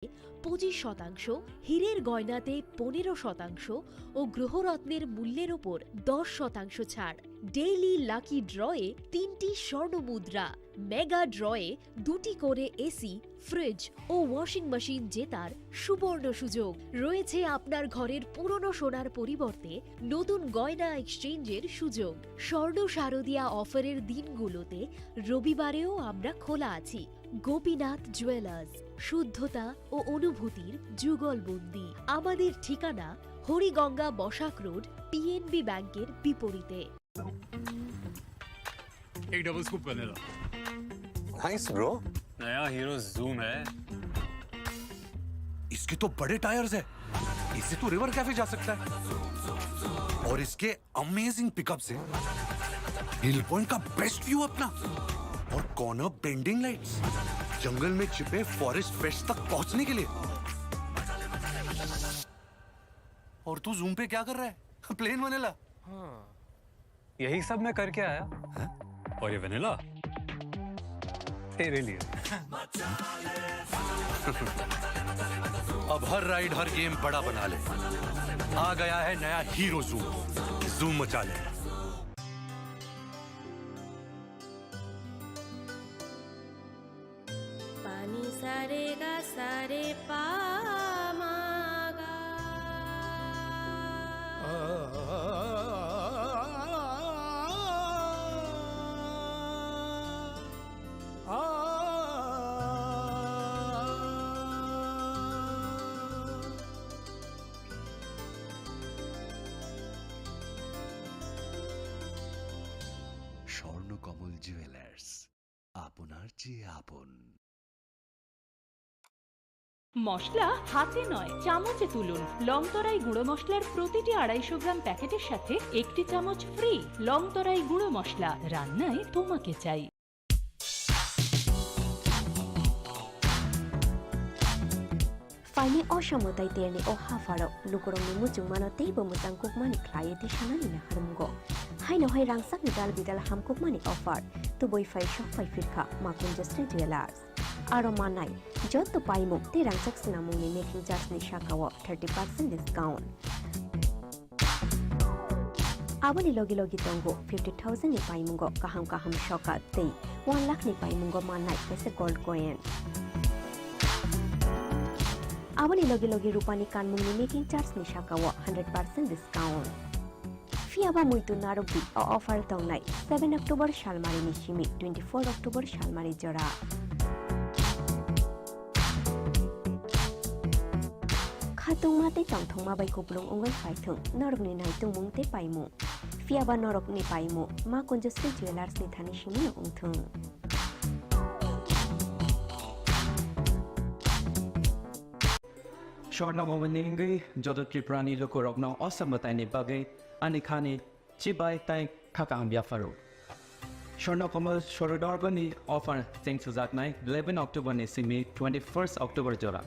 25%, হীরের গয়নাতে 15% ও গ্রহরত্নের মূল্যের ওপর 10% ছাড়। ডেইলি লাকি ড্রয়ে 3টি স্বর্ণ মুদ্রা, মেগা ড্রয়ে 2টি করে এসি, ফ্রিজ ও ওয়াশিং মেশিন জেতার সুবর্ণ সুযোগ রয়েছে। আপনার ঘরের পুরনো সোনার পরিবর্তে নতুন গয়না এক্সচেঞ্জের সুযোগ। স্বর্ণ শারদিয়া অফারের দিনগুলোতে রবিবারেও আমরা খোলা আছি। গোপীনাথ জুয়েলার্স, শুদ্ধতা ও অনুভূতির যুগলবন্দি। আমাদের ঠিকানা হরিগঙ্গা বসাক রোড, পিএনবি ব্যাংকের বিপরীতে। एक double scoop vanilla. Nice bro. नया हीरो जूम है। इसके तो बड़े टायर्स है, इससे तो रिवर कैफे जा सकता है। और इसके अमेजिंग पिकअप से हिल पॉइंट का बेस्ट व्यू अपना, और कॉर्नर बेंडिंग लाइट्स, जंगल में छिपे फॉरेस्ट फेस्ट तक पहुंचने के लिए। और तू जूम पे क्या कर रहा है? Plane vanilla. हाँ, यही सब मैं करके आया। है? और ये वनीला तेरे लिए। अब हर राइड हर गेम बड़ा बना ले। आ गया है नया हीरो जूम। जूम मचा ले। पानी सारे गा सारे पा मागा। স্বর্ণকমল জুয়েলার্স, আপনার চেয়ে আপন। মশলা হাতে নয় চামচে তুলুন। লংতরাই গুঁড়ো মশলার প্রতিটি 250 গ্রাম প্যাকেটের সাথে 1টি চামচ ফ্রি। লংতরাই গুঁড়ো মশলা, রান্নায় তোমাকে চাই। Fine osamotay tiyani o hafaro lukurong ni mujung manotay bumutang kukmani klaya di sanani na harumgo. Hay no hay rangsak ni dal bidal ham kukmani offer tuboy fay shop fay firka makun justri jewelers. Aro manay jot to paimu ti rangsak sinamong ni making charge ni shakawo 30% discount. Abali logi tonggo 50,000 ni paimungo kaham shoka tay 1 lakh ni paimungo manay pese gold coin. Abali logi rupani kanmung ni making charge ni shakawo 100% discount. Fiaba muito narobi o offer tongnai 7 October shalmari ni shimi 24 October shalmari jora. Khatung mate tongthong ma bai kuplung ungoi phaithung norok ni nai tung mung te paimu. Fiaba norok ni paimu ma kunjustri jewelers ni thani shimi no ungthung. Shortna momeningi jodo Tripurani loko rokno osambatai ni bagai anikhani chibai tai khakam biafaro. Shortna komal shorodorgani offer thanks to that night 11 October ni simi 21st October jora.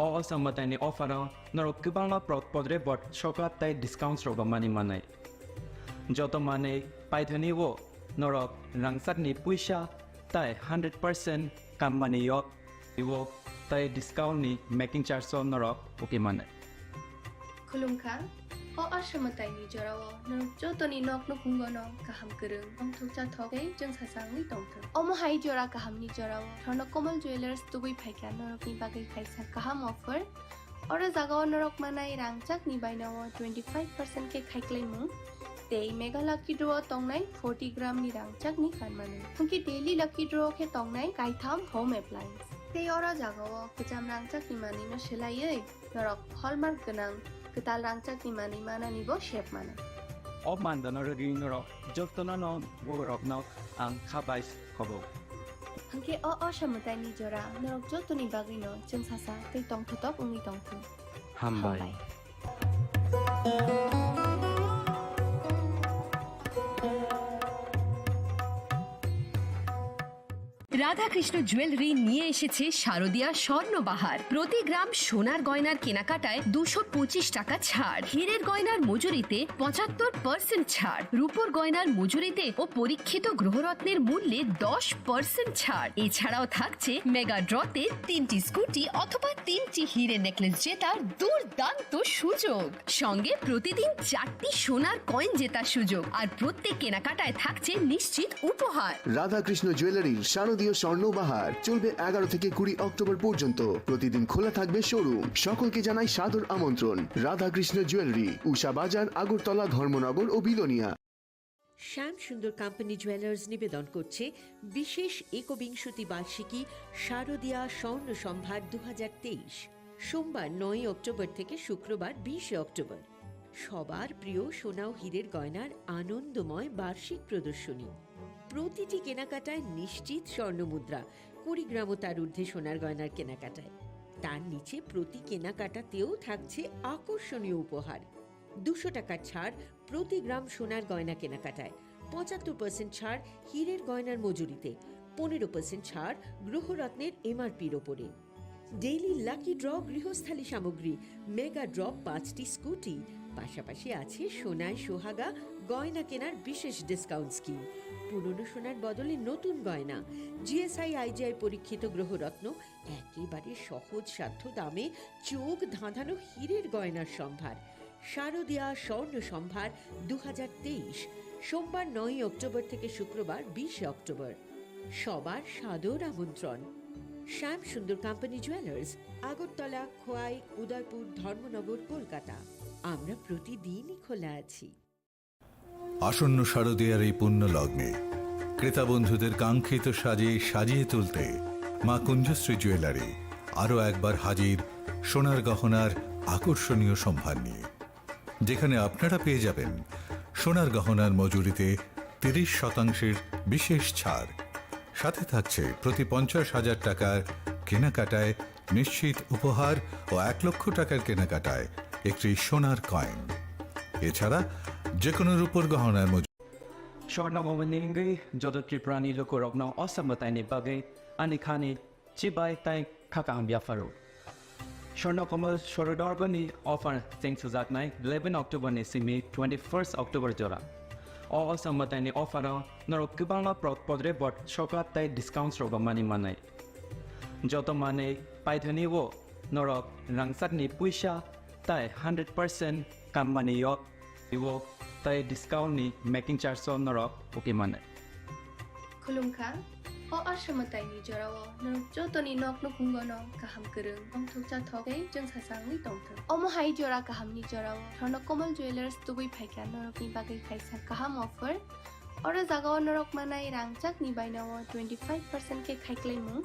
O osambatai ni offer norok kubanga podre bot shokat tai discounts roga mani manai. Joto mane paithani wo norok rangsak ni puisha tai 100% kam mani yok iwo tai discount ni making charge on norok okay manai. Kulungka o asamatai ni jorawo norok jotoni nok no kungono kaham kereng ong thukcha thoke jeng sasang ni tongthong. Omo hai jora kaham ni jorawo Chornokomal Jewelers tubui phaika norok ni bagai kaisa kaham offer. Ora jagao norok manai rangchak ni bainawo 25% ke khaiklai mu. Tei mega lucky draw tongnai 40 gram ni rangchak ni kanmanu. Hungki daily lucky draw ke tongnai kaitham home appliance. Tei ora jagao kejam rangchak ni mani no selaiei norok hallmark genang ketal rangchak ni mani mana nibo shape mana. Of man the norok norok jotona no borok no ang khabais khobo. Hangke o samutai ni jora norok jotoni bagi no jeng sasa tei tong thotop ungi tong thu. Hambai. Radhakrishna jewellery নিয়ে এসেছে শারদীয়া স্বর্ণবাহার। প্রতি গ্রাম সোনার গয়নার কেনাকাটায় 225 টাকা ছাড়, হীরের গয়নার মজুরিতে 75% ছাড়, রূপোর গয়নার মজুরিতে ও পরীক্ষিত গ্রহরত্নের মূল্যে 10% ছাড়। এছাড়াও থাকছে মেগা ড্রতে 3টি স্কুটি অথবা 3টি হীরের নেকলেস জেতার দুর্দান্ত সুযোগ, সঙ্গে প্রতিদিন 4টি সোনার কয়েন জেতার সুযোগ, আর প্রত্যেক কেনাকাটায় থাকছে নিশ্চিত উপহার। রাধাকৃষ্ণ জুয়েলারির শারদীয় স্বর্ণবাহার চলবে 11 থেকে 20 অক্টোবর পর্যন্ত। প্রতিদিন খোলা থাকবে শোরুম। সকলকে জানাই সাদর আমন্ত্রণ। রাধাকৃষ্ণ জুয়েলারি, উষা বাজার, আগরতলা, ধর্মনগর ও বিলোনিয়া। শ্যাম সুন্দর কোম্পানি জুয়েলার্স নিবেদন করছে বিশেষ একবিংশতি বার্ষিকী শারদীয়া স্বর্ণ সম্ভার 2023, সোমবার 9 অক্টোবর থেকে শুক্রবার 20 অক্টোবর। সবার প্রিয় সোনা ও হীরের গয়নার আনন্দময় বার্ষিক প্রদর্শনী। প্রতিটি কেনাকাটায় নিশ্চিত স্বর্ণমুদ্রা, 20 গ্রাম ও তার ঊর্ধ্বে সোনার গয়নার কেনাকাটায়। তার নিচে প্রতি কেনাকাটাতেও থাকছে আকর্ষণীয় উপহার। 200 টাকার ছাড় প্রতি গ্রাম সোনার গয়না কেনাকাটায়, 75% ছাড় হীরের গয়নার মজুরিতে, 15% ছাড় গ্রহরত্নের এমআরপির ওপরে। ডেইলি লাকি ড্র গৃহস্থালী সামগ্রী, মেগা ড্র 5টি স্কুটি, পাশাপাশি আছে সোনায় সোহাগা গয়না কেনার বিশেষ ডিসকাউন্ট স্কিম, পুরনো সোনার বদলে নতুন গয়না, জিএসআই আইজিআই পরীক্ষিত গ্রহরত্ন, একেবারে সহজ সাধ্য দামে চোখ ধাঁধানো হীরের গয়নার সম্ভার। শারদীয়া স্বর্ণ সম্ভার 2023, সোমবার 9 অক্টোবর থেকে শুক্রবার 20 অক্টোবর। সবার সাদর আমন্ত্রণ। শ্যাম সুন্দর কোম্পানি জুয়েলার্স, আগরতলা, খোয়াই, উদয়পুর, ধর্মনগর, কলকাতা। আমরা প্রতিদিনই খোলা আছি। আসন্ন শারদীয়ার এই পুণ্য লগ্নে ক্রেতা বন্ধুদের কাঙ্ক্ষিত সাজে সাজিয়ে তুলতে মা কুঞ্জশ্রী জুয়েলারি আরও একবার হাজির সোনার গহনার আকর্ষণীয় সম্ভার নিয়ে, যেখানে আপনারা পেয়ে যাবেন সোনার গহনার মজুরিতে 30% বিশেষ ছাড়। সাথে থাকছে প্রতি 50,000 টাকার কেনাকাটায় নিশ্চিত উপহার ও 1 লক্ষ টাকার কেনাকাটায় একটি সোনার কয়েন। এছাড়া যে কোনো রূপোর গহনার Shortna momeningi jodot Tripurani loko rokna osambatai ni bagai ani khani chibai tai khaka ambia faru. Shortna komal shorodarbani offer thanks to that night 11 October ni simi 21st October jora. O osambatai ni offer noro kibanga podre bot shokat tai discounts roga mani manai. Joto mane paithani wo noro rangsak ni puisha tai 100% kam mani yok iwo তাই discount নি making charge নরক ওকে মানে খুলুমখা ও আশ্রমতাই নি জরাও নরক যতনি knock নকুঙ্গন কাহাম করং অংথক জাথকে जों সাসাংনি দংথং অমহাই জরা কাহামনি জরাও ধর্ণ কমল jewellers তুবই ফাইকা নরকনি বাগৈ খাইসা কাহাম অফার और জাগাও নরক মানাই রাংচাক নি বাইনাও 25% কে খাইক্লেমু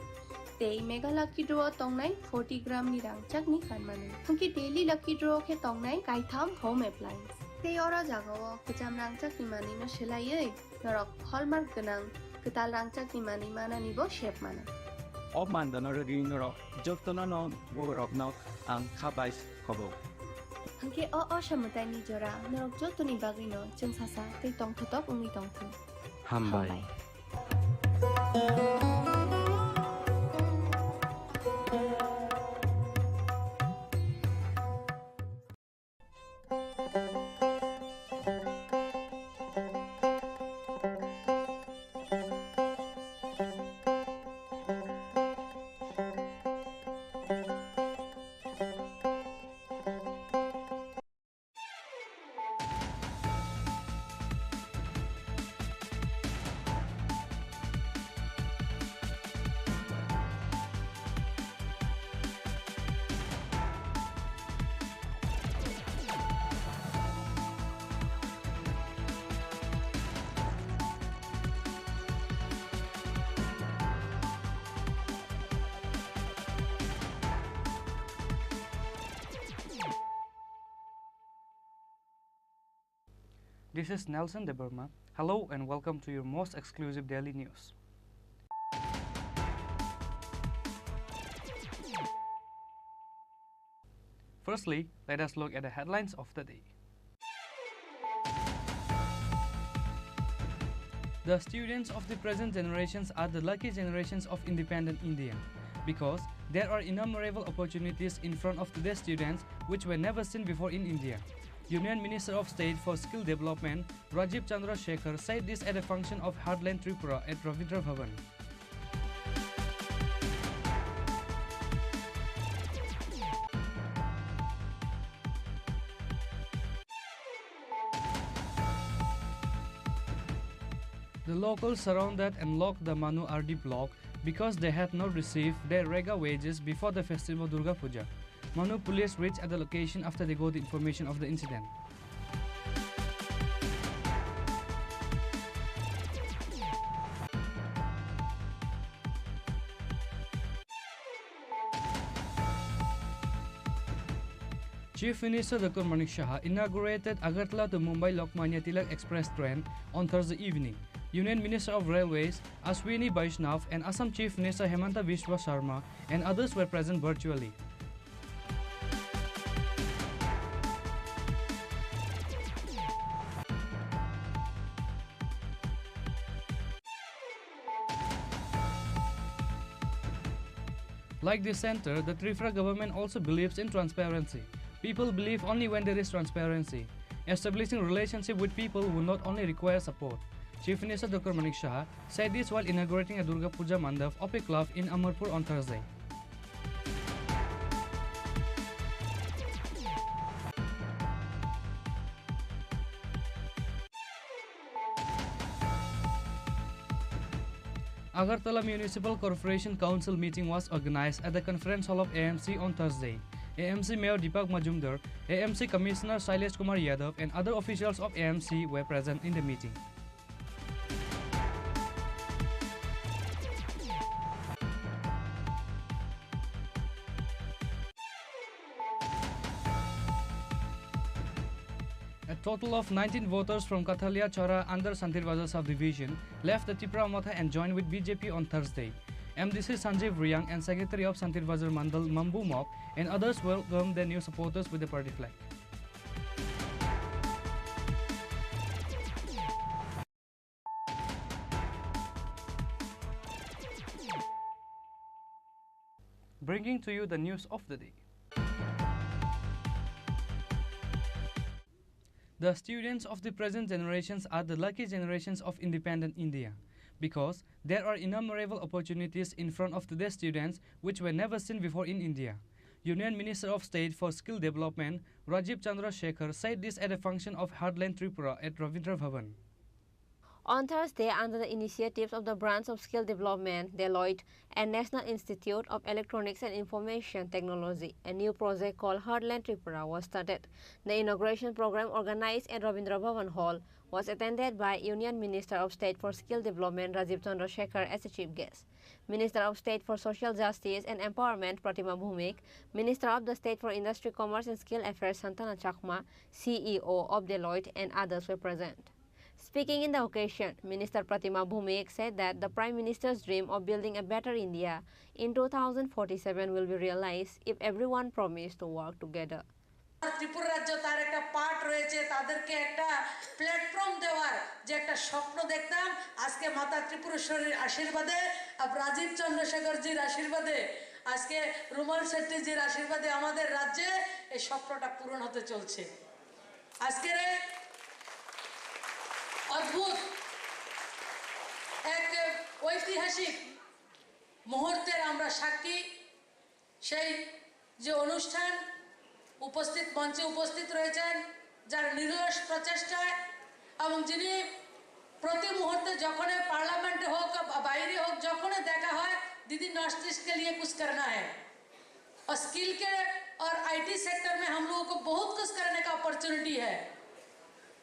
ते मेगा लकी ड्रॉ तोंगनाय 40 ग्राम नि रांचाक नि फानमानो थंकि डेली लकी ड्रॉ के तोंगनाय काइथाम होम एप्लायंस ते अरा जागाव गोजाम रांचाक नि मानि न सेलायै नरक हलमार्क गोनां गोताल रांचाक नि मानि मानानिबो शेप माना অ মানদানৰ ৰিনৰ যতনা ন বৰক ন আং খাবাইস খব थंकि अशमताय नि जरा नरक जतनि बागै न जों सासा ते तोंथतक उंनि तोंथं হামবাই This is Nelson De Burma. Hello and welcome to your most exclusive daily news. Firstly, let us look at the headlines of the day. The students of the present generations are the lucky generations of independent India because there are innumerable opportunities in front of today's students which were never seen before in India. Union Minister of State for Skill Development Rajiv Chandra Shekhar said this at a function of Heartland Tripura at Ravindra Bhavan. The locals surrounded and locked the Manu RD block because they had not received their rega wages before the festival Durga Puja. Manu police reached at the location after they got the information of the incident. Chief Minister Dr. Manik Shah inaugurated Agartala to Mumbai Lokmanya Tilak Express train on Thursday evening. Union Minister of Railways Ashwini Vaishnav and Assam Chief Minister Hemanta Biswa Sharma and others were present virtually. Like the centre, the Tripura government also believes in transparency. People believe only when there is transparency. Establishing relationship with people will not only require support. Chief Minister Dr. Manik Shah said this while inaugurating a Durga Puja Mandap of a club in Amarpur on Thursday. Agartala Municipal Corporation Council meeting was organized at the conference hall of AMC on Thursday. AMC Mayor Deepak Majumdar, AMC Commissioner Shailesh Kumar Yadav and other officials of AMC were present in the meeting. A total of 19 voters from Kathalia Chora under Santirbajar subdivision left the Tripura Matha and joined with BJP on Thursday. MDC Sanjeev Riyang and Secretary of Santirbajar Mandal Mambu Mok and others welcomed their new supporters with the party flag. Bringing to you the news of the day. The students of the present generations are the lucky generations of independent India because there are innumerable opportunities in front of today's students which were never seen before in India. Union Minister of State for Skill Development Rajiv Chandra Shekhar said this at a function of Heartland Tripura at Ravindra Bhavan. On Thursday, under the initiatives of the Branch of Skill Development, Deloitte, and National Institute of Electronics and Information Technology, a new project called Heartland Tripura was started. The inauguration program organized at Ravindra Bhavan Hall was attended by Union Minister of State for Skill Development Rajiv Chandra Shekhar as a chief guest. Minister of State for Social Justice and Empowerment Pratima Bhumik, Minister of the State for Industry, Commerce and Skill Affairs Santana Chakma, CEO of Deloitte and others were present. Speaking in the occasion, Minister Pratima Bhumik said that the Prime Minister's dream of building a better India in 2047 will be realized if everyone promised to work together. Tripura রাজ্য তার একটা part রয়েছে তাদেরকে একটা platform দেওয়ার যে একটা স্বপ্ন দেখতাম আজকে মাতা ত্রিপুরেশ্বরীর আশীর্বাদে রাজীব চন্দ্রশেখরজির আশীর্বাদে আজকে রুমাল শেট্টিজির আশীর্বাদে আমাদের রাজ্যে এই স্বপ্নটা পূরণ হতে চলছে আজকের অদ্ভুত এক ঐতিহাসিক মুহূর্তের আমরা সাক্ষী সেই যে অনুষ্ঠান উপস্থিত মঞ্চে উপস্থিত রয়েছেন যার নিরলস প্রচেষ্টায় এবং যিনি প্রতি মুহূর্তে যখন পার্লামেন্টে হোক বাইরে হোক যখন দেখা হয় दीदी नॉर्थ ईस्ट के लिए कुछ करना है और स्किल के और आईटी सेक्टर में हम लोगों को बहुत कुछ करने का अपॉर्चुनिटी है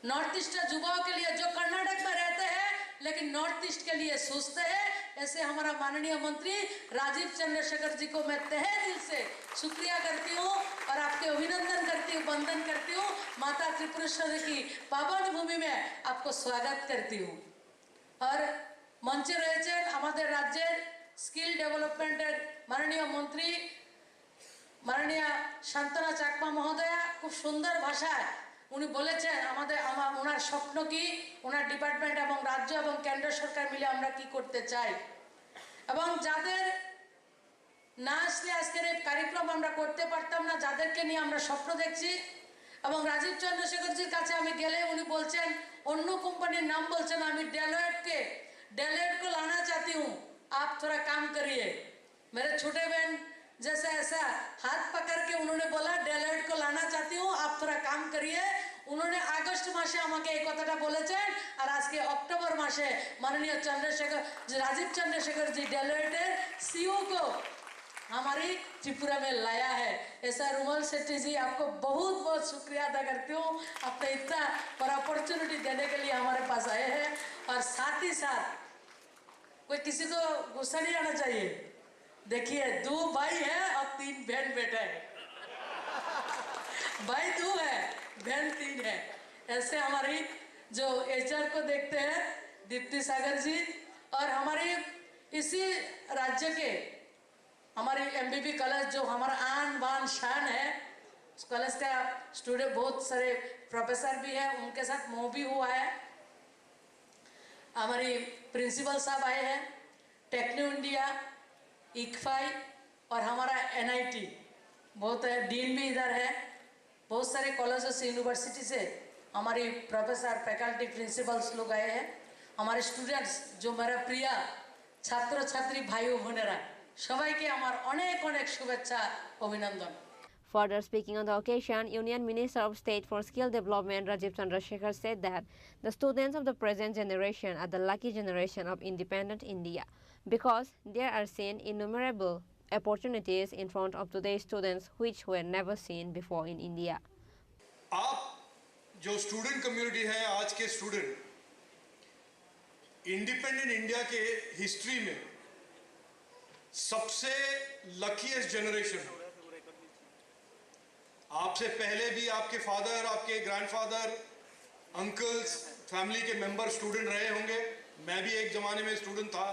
नॉर्थ ईस्ट युवाओं के लिए जो कर्नाटक में रहते हैं लेकिन नॉर्थ ईस्ट के लिए सोचते हैं ऐसे हमारा माननीय मंत्री राजीव चंद्रशेखर जी को मैं तहे दिल से शुक्रिया करती हूँ और आपके अभिनंदन करती हूँ वंदन करती हूँ माता त्रिपुरेश्वरी की पावन भूमि में आपको स्वागत करती हूँ और मंचे रहे हमारे राज्य स्किल डेवलपमेंट माननीय मंत्री माननीय शांतना चाकमा महोदया खूब सुंदर भाषा উনি বলেছেন ওনার স্বপ্ন কি, ওনার ডিপার্টমেন্ট এবং রাজ্য এবং কেন্দ্র সরকার মিলে আমরা কি করতে চাই, এবং যাদের না আসলে আজকের এই কার্যক্রম আমরা করতে পারতাম না, যাদেরকে নিয়ে আমরা স্বপ্ন দেখছি। এবং রাজীব চন্দ্রশেখরজির কাছে আমি গেলে উনি বলছেন, অন্য কোম্পানির নাম বলছেন, আমি डेलोइट को लाना चाहती हूँ, आप थोड़ा काम करिए। मेरे छोटे बहन जैसे ऐसा हाथ पकड़ के उन्होंने बोला डेलोइट को लाना चाहती हूँ, आप थोड़ा काम करिए। उन्होंने আগস্ট মাসে আমাকে এই কথাটা বলেছেন, আর আজকে অক্টোবর মাসে माननीय राजीव चंद्रशेखर जी डेलोइटेर सीईओ को हमारी त्रिपुरा में लाया है। ऐसा रुमल सेट्टी जी, आपको बहुत बहुत शुक्रिया अदा करती हूँ, आपने इतना बड़ा अपॉर्चुनिटी देने के लिए हमारे पास आए हैं। और साथ ही साथ कोई किसी को गुस्सा नहीं आना चाहिए, देखिए 2 भाई है और 3 बहन बेटा है, भाई 2 है बहन 3 है। ऐसे हमारी जो एचआर को देखते हैं दीप्ति सागर जी, और हमारी इसी राज्य के हमारी एमबीबी कॉलेज जो हमारा आन बान शान है, उस कॉलेज का स्टूडेंट बहुत सारे प्रोफेसर भी हैं, उनके साथ मोह भी हुआ है। हमारी प्रिंसिपल साहब आए हैं, टेक्नो इंडिया, इक्फाई और हमारा एनआईटी बहुत है, डीन भी इधर है। बहुत सारे कॉलेजों से, यूनिवर्सिटी से हमारी प्रोफेसर, फैकल्टी, प्रिंसिपल्स लोग आए हैं। हमारे स्टूडेंट्स जो मेरा प्रिय छात्र छात्री भाई বোনেরা সবাইকে আমার অনেক অনেক শুভেচ্ছা অভিনন্দন। Further speaking on the occasion, Union Minister of State for Skill Development Rajiv Chandrasekhar said that the students of the present generation are the lucky generation of independent India because there are seen innumerable opportunities in front of today's students which were never seen before in India. आप जो student community है, आज के student independent India के history में सबसे luckiest generation है। आपसे पहले भी आपके फादर, आपके ग्रैंडफादर, अंकल्स, फैमिली के मेंबर स्टूडेंट रहे होंगे, मैं भी एक जमाने में स्टूडेंट था।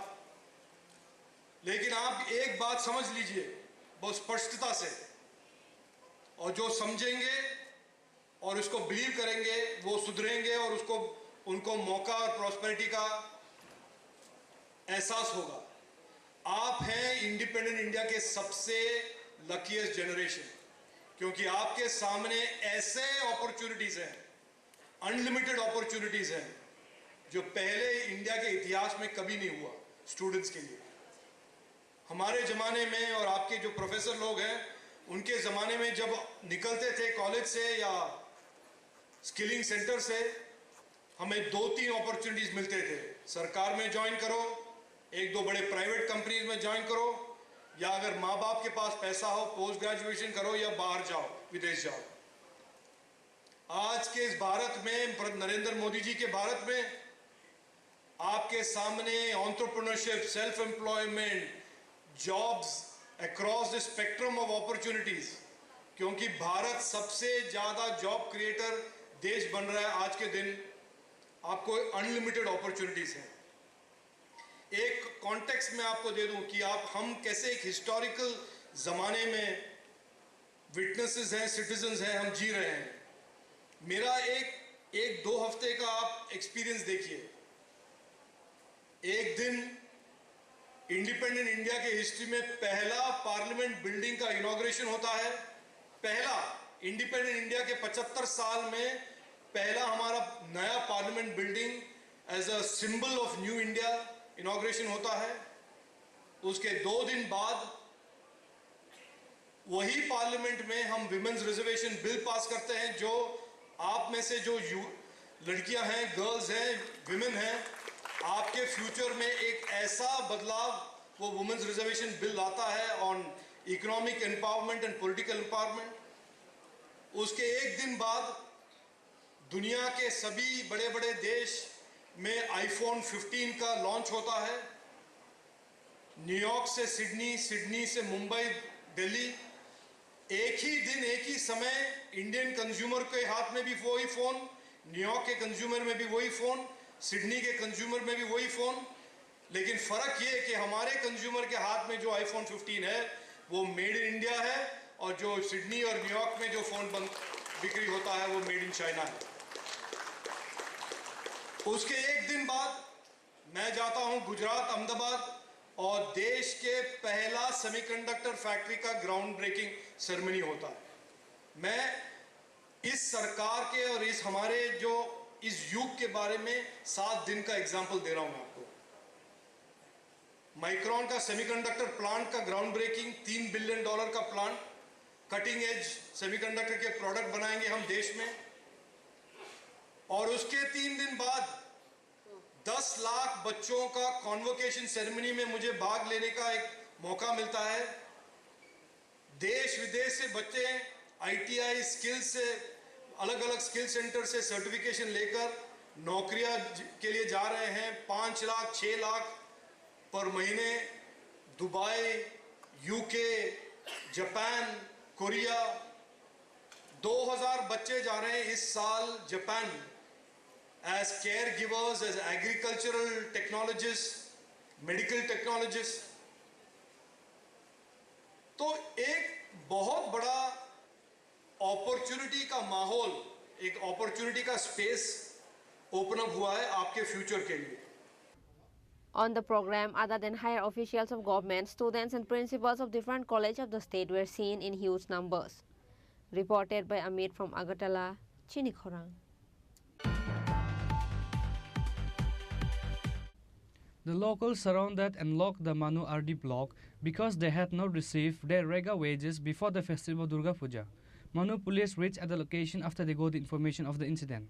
लेकिन आप एक बात समझ लीजिए बहुत स्पष्टता से, और जो समझेंगे और उसको बिलीव करेंगे वो सुधरेंगे और उनको मौका और प्रॉस्पेरिटी का एहसास होगा। आप हैं इंडिपेंडेंट इंडिया के सबसे लकीएस्ट जनरेशन, क्योंकि आपके सामने ऐसे अपॉर्चुनिटीज हैं, अनलिमिटेड अपॉर्चुनिटीज हैं, जो पहले इंडिया के इतिहास में कभी नहीं हुआ स्टूडेंट्स के लिए। हमारे ज़माने में और आपके जो प्रोफेसर लोग हैं उनके ज़माने में जब निकलते थे कॉलेज से या स्किलिंग सेंटर से, हमें 2-3 अपॉर्चुनिटीज मिलते थे। सरकार में ज्वाइन करो, 1-2 बड़े प्राइवेट कंपनीज में ज्वाइन करो, या अगर माँ बाप के पास पैसा हो पोस्ट ग्रेजुएशन करो या बाहर जाओ, विदेश जाओ। आज के इस भारत में, नरेंद्र मोदी जी के भारत में, आपके सामने entrepreneurship, self employment, jobs across the spectrum of opportunities, क्योंकि भारत सबसे ज्यादा जॉब क्रिएटर देश बन रहा है आज के दिन। आपको अनलिमिटेड अपॉर्चुनिटीज हैं। एक कॉन्टेक्स्ट में आपको दे दूं कि हम कैसे एक हिस्टोरिकल जमाने में विटनेसेस हैं, सिटीजन्स हैं, हम जी रहे हैं। मेरा एक 2 हफ्ते का आप एक्सपीरियंस देखिए। एक दिन इंडिपेंडेंट इंडिया के हिस्ट्री में पहला पार्लियामेंट बिल्डिंग का इनॉग्रेशन होता है। पहला इंडिपेंडेंट इंडिया के 75 साल में पहला हमारा नया parliament building as a symbol of new India inauguration होता है। उसके 2 दिन बाद वही पार्लियामेंट में हम विमेंस रिजर्वेशन बिल पास करते हैं, जो आप में से जो लड़कियां हैं, गर्ल्स हैं, विमेन हैं, आपके फ्यूचर में एक ऐसा बदलाव वो वुमेन्स रिजर्वेशन बिल लाता है on economic empowerment and political empowerment. उसके 1 दिन बाद दुनिया के सभी बड़े बड़े देश में आईफोन 15 का लॉन्च होता है। न्यूयॉर्क से सिडनी, सिडनी से मुंबई, दिल्ली, एक ही दिन एक ही समय इंडियन कंज्यूमर के हाथ में भी वही फोन, न्यूयॉर्क के कंज्यूमर में भी वही फोन, सिडनी के कंज्यूमर में भी वही फोन। लेकिन फर्क ये है कि हमारे कंज्यूमर के हाथ में जो आईफोन 15 है वो मेड इन इंडिया है, और जो सिडनी और न्यूयॉर्क में जो फोन बिक्री होता है वो मेड इन चाइना है। उसके एक दिन बाद मैं जाता हूं गुजरात अहमदाबाद और देश के पहला सेमीकंडक्टर फैक्ट्री का ग्राउंड ब्रेकिंग सेरेमनी होता है। मैं इस सरकार के और इस हमारे जो इस युग के बारे में 7 दिन का एग्जाम्पल दे रहा हूं मैं आपको। माइक्रोन का सेमीकंडक्टर प्लांट का ग्राउंड ब्रेकिंग, $3 बिलियन का प्लांट, कटिंग एज सेमीकंडक्टर के प्रोडक्ट बनाएंगे हम देश में। और उसके 3 दिन बाद 10 लाख बच्चों का कॉन्वोकेशन सेरेमनी में मुझे भाग लेने का एक मौका मिलता है। देश विदेश से बच्चे ITI स्किल से, अलग अलग स्किल सेंटर से सर्टिफिकेशन लेकर नौकरियां के लिए जा रहे हैं। 5 लाख 6 लाख पर महीने दुबई, UK, जापान, कोरिया, 2000 बच्चे जा रहे हैं इस साल Japan as caregivers, as agricultural technologists, medical technologists। तो एक बहुत बड़ा अपॉर्चुनिटी का माहौल, एक अपॉर्चुनिटी का स्पेस ओपन अप हुआ है आपके फ्यूचर के लिए। On the program, other than higher officials of government, students and principals of different colleges of the state were seen in huge numbers. Reported by Amit from Agartala, Chini Khorang. The locals surrounded and locked the Manu RD block because they had not received their rega wages before the festival Durga Puja. Manu police reached at the location after they got the information of the incident.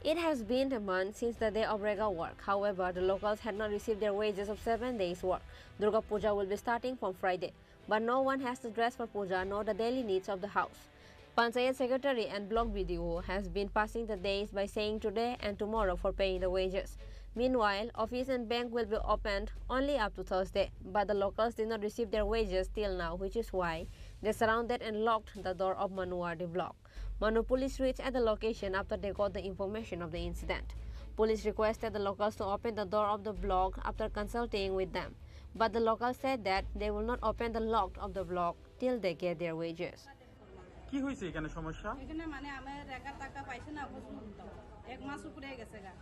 It has been a month since the day of rega work. However, the locals had not received their wages of 7 days' work. Durga Puja will be starting from Friday, but no one has to dress for puja nor the daily needs of the house. Panchayat Secretary and Block BDO has been passing the days by saying today and tomorrow for paying the wages. Meanwhile, office and bank will be opened only up to Thursday, but the locals did not receive their wages till now, which is why they surrounded and locked the door of Manuardi block. Manu police reached at the location after they got the information of the incident. Police requested the locals to open the door of the block after consulting with them, but the locals said that they will not open the lock of the block till they get their wages. কি হইছে এখানে সমস্যা? এখানে মানে আমি রেগার টাকা পাইছি না পর্যন্ত 1 মাস উপরে গেছে গা।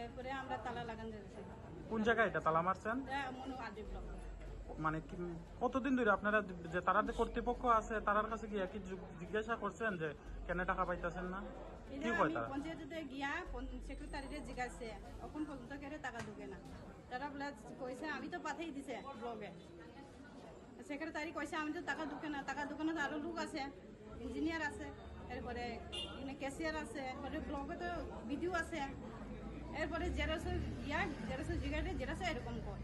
এরপরে আমরা তালা লাগান দিয়েছি। কোন জায়গায় এটা তালা মারছেন? মনু আদি ব্লক। মানে কতদিন ধরে আপনারা যে তারা যে কর্তৃপক্ষ আছে তার কাছে কি একই জিজ্ঞাসা করছেন যে কেন টাকা পাইতাছেন না? কি কয় তারা? পঞ্চায়েতে গিয়া সেক্রেটারিরে জিজ্ঞাসে এখন পর্যন্ত কেন টাকা ঢুকে না। তারা বলে কইছে আমি তো পাঠাই দিছে ব্লগে। সেক্রেটারি কইছে আমি তো টাকা ঢুকে না, আরো লোক আছে, ইঞ্জিনিয়ার আছে, এরপরে ক্যাশিয়ার আছে, এরপরে ব্লগে তো ভিডিও আছে, এরপরে জেরক্স জিগারে জেরক্স এরকম কয়।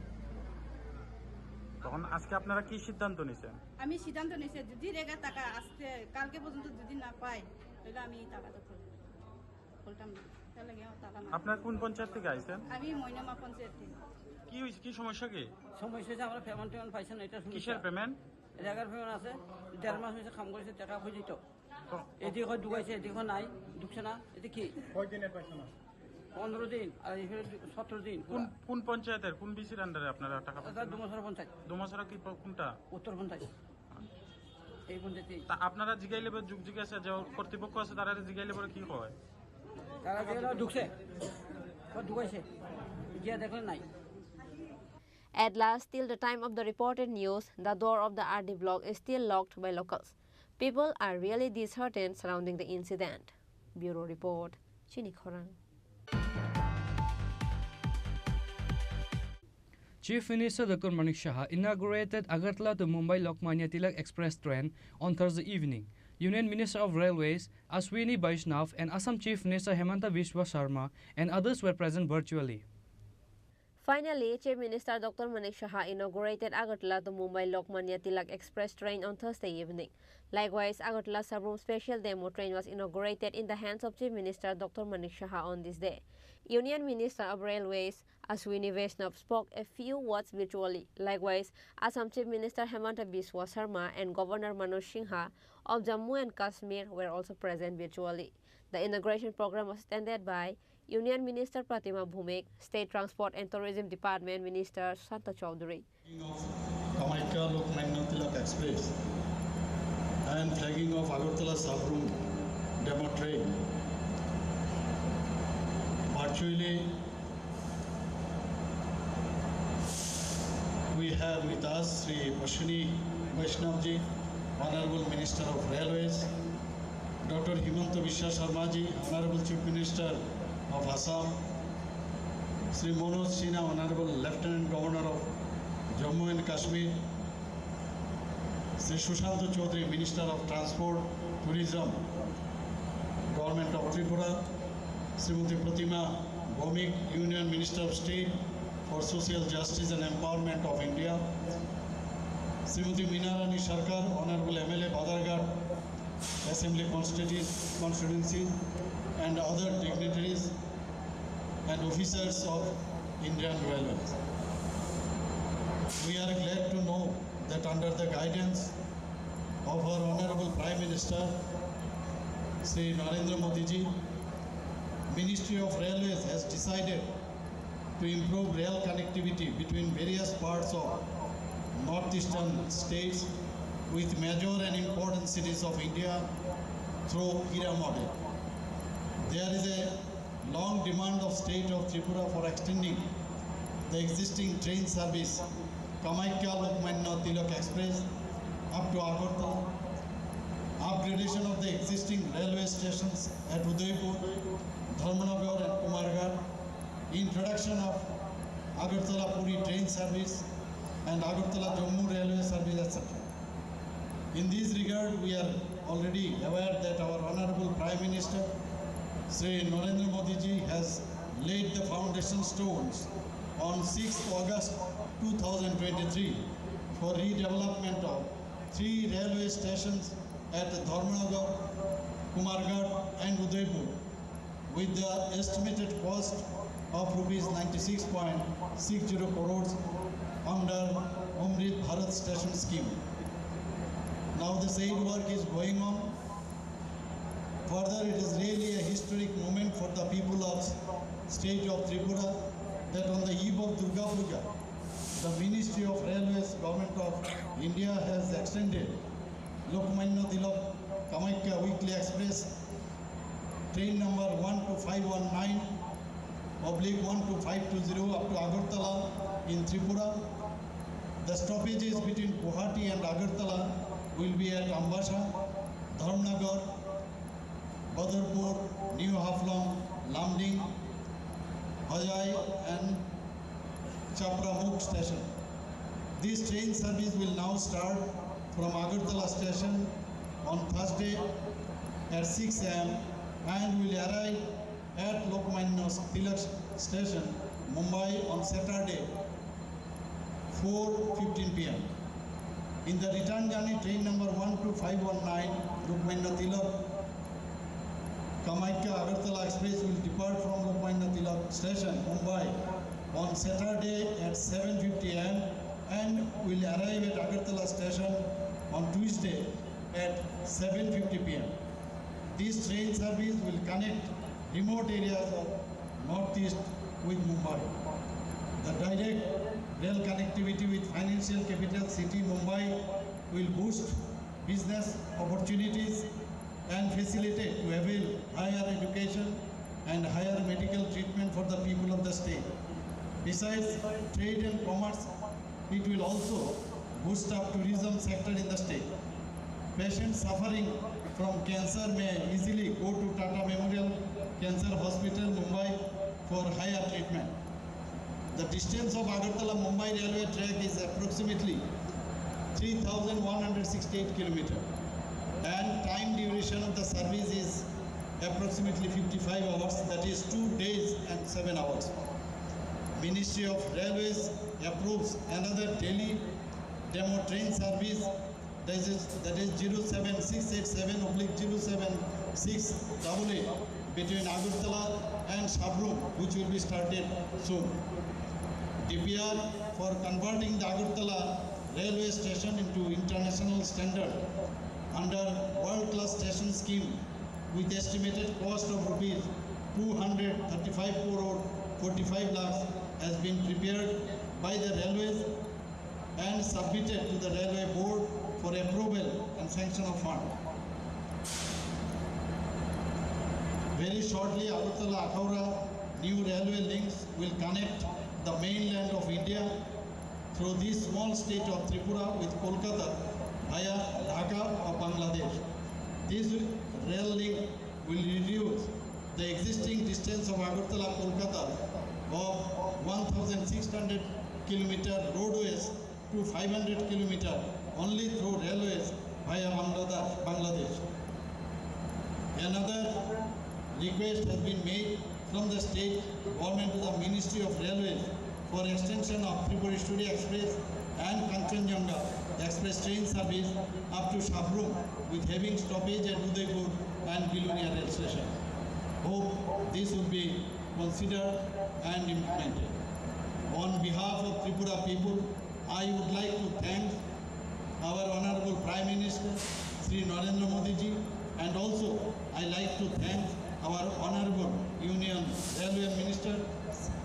তখন আজকে আপনারা কি সিদ্ধান্ত নিছেন? আমি সিদ্ধান্ত নিছি যদি রেগা টাকা আজকে কালকে পর্যন্ত যদি না পাই তাহলে আমি টাকাটা খুলতাম না। তাহলে টাকা না। আপনার কোন পঞ্চায়েত থেকে আইছেন? আমি ময়নামা পঞ্চায়েত থেকে। কি হইছে, কি সমস্যা কি? সমস্যা যে আমরা পেমেন্ট পাইছেন এটা শুনি। কিসের পেমেন্ট? রেগার পেমেন্ট আছে, 1.5 মাস হয়েছে কাম করেছে, টাকা খুঁজি তো এদিকে ঢুকাইছে এদিকে নাই, ঢুকছে না। এটা কি কয়দিনের পাইছেন? 15 দিন আর 17 দিন। কোন পঞ্চায়েতের কোন বিসির আন্ডারে আপনারা টাকা পাচ্ছেন? দুমাসরা পঞ্চায়েত। দুমাসরা কি কোনটা? উত্তর পঞ্চায়েত। এই পঞ্চায়েতে তা আপনারা জিগাইলে জিজ্ঞাসা যে কর্তৃপক্ষ আছে তারা জিগাইলে পরে কি হয়? তারা যেগুলো ঢুকছে ঢুকাইছে গিয়া দেখলেন নাই। At last, till the time of the reported news, the door of the RD block is still locked by locals. People are really disheartened surrounding the incident. Bureau Report, Chini Khorang. Chief Minister Dr. Manik Shah inaugurated Agartala to Mumbai Lokmanya Tilak Express train on Thursday evening. Union Minister of Railways Ashwini Vaishnav and Assam Chief Minister Hemanta Biswa Sharma and others were present virtually. Finally, Chief Minister Dr. Manik Shah inaugurated Agartala to Mumbai Lokmanya Tilak Express train on Thursday evening. Likewise, Agartala Sabrum Special Demo train was inaugurated in the hands of Chief Minister Dr. Manik Shah on this day. Union Minister of Railways Ashwini Vaishnav spoke a few words virtually. Likewise, Assam Chief Minister Hemanta Biswa Sharma and Governor Manoj Sinha of Jammu and Kashmir were also present virtually. The inauguration program was attended by Union Minister Pratima Bhumik, State Transport and Tourism Department Minister Santa Chaudhary. Kamakhya Lokmanya Tilak Express and flagging of Agartala Sabroom demo train. Virtually, we have with us Sri Ashwini Vaishnavji, Honorable Minister of Railways, Dr. Himanta Biswa Sharmaji, Honorable Chief Minister of Assam, Sri Manoj Sinha, Honorable Lieutenant Governor of Jammu and Kashmir, Sri Sushant Chaudhary, Minister of Transport, Tourism, Government of Tripura, Srimati Pratima Bhomik, Union Minister of State for Social Justice and Empowerment of India, Srimati Minarani Sarkar, Honorable MLA Badarghat, Assembly Constituency, and other dignitaries and officers of Indian Railways. We are glad to know that under the guidance of our Honorable Prime Minister, Sri Narendra Modi ji, Ministry of Railways has decided to improve rail connectivity between various parts of northeastern states with major and important cities of India through ERA model. There is a long demand of state of Tripura for extending the existing train service Kamakhya Lokmanya Tilak Express up to Agartala, upgradation of the existing railway stations at Udaipur, Dharmanagar and Kumarghat, introduction of Agartala Puri train service and Agartala Jammu railway service, etc. In this regard, we are already aware that our Honorable Prime Minister, Sri Narendra Modi ji, has laid the foundation stones on 6th August 2023 for redevelopment of 3 railway stations at Dharmanagar, Kumarghat and Udaipur with the estimated cost of rupees 96.60 crores under Amrit Bharat Station Scheme. Now the said work is going on. Further, it is really a historic moment for the people of state of Tripura that on the eve of Durga Puja, the Ministry of Railways, Government of India has extended Lokmanya Tilak Kamakhya Weekly Express train number 12519/12520 up to Agartala in Tripura. The stoppages between Guwahati and Agartala will be at Ambasha, Dharmanagar, Badarpur, New Haflong, Lamding, Hajai and Chapramukh station. This train service will now start from Agartala station on Thursday at 6 am and will arrive at Lokmanya Tilak station, Mumbai on Saturday 4:15 p.m. In the return journey, train number 12519 Lokmanya Tilak Kamakhya Agartala Express will depart from Lokmanya Tilak station, Mumbai on Saturday at 7:50 am and will arrive at Agartala station on Tuesday at 7:50 p.m. This train service will connect remote areas of northeast with Mumbai. The direct rail connectivity with financial capital city Mumbai will boost business opportunities and facilitate to avail higher education and higher medical treatment for the people of the state. Besides trade and commerce, it will also boost up tourism sector in the state. Patients suffering from cancer may easily go to Tata Memorial Cancer Hospital, Mumbai for higher treatment. The distance of Agartala-Mumbai railway track is approximately 3,168 kilometers and time duration of the service is approximately 55 hours, that is 2 days and 7 hours. Ministry of Railways approves another daily demo train service that is 07687/07688 between Agartala and Sabroom, which will be started soon. DPR for converting the Agartala railway station into international standard under world-class station scheme with estimated cost of rupees 235 crore 45 lakhs has been prepared by the railways and submitted to the railway board for approval and sanction of fund. Very shortly, Agartala-Akhaura new railway links will connect the mainland of India through this small state of Tripura with Kolkata via Dhaka or Bangladesh. This rail link will reduce the existing distance of Agartala-Kolkata of 1,600 kilometer roadways to 500 kilometer only through railways via Bangladesh. Another request has been made from the state government to the Ministry of Railways for extension of Tripura-Sturi Express and Kanchenjunga Express train service up to Shabrum with having stoppage at Udaipur and Gilunia rail station. Hope this will be considered and implemented. On behalf of Tripura people, I would like to thank our Honorable Prime Minister, Sri Narendra Modi ji, and also I like to thank our Honorable Union Railway Minister,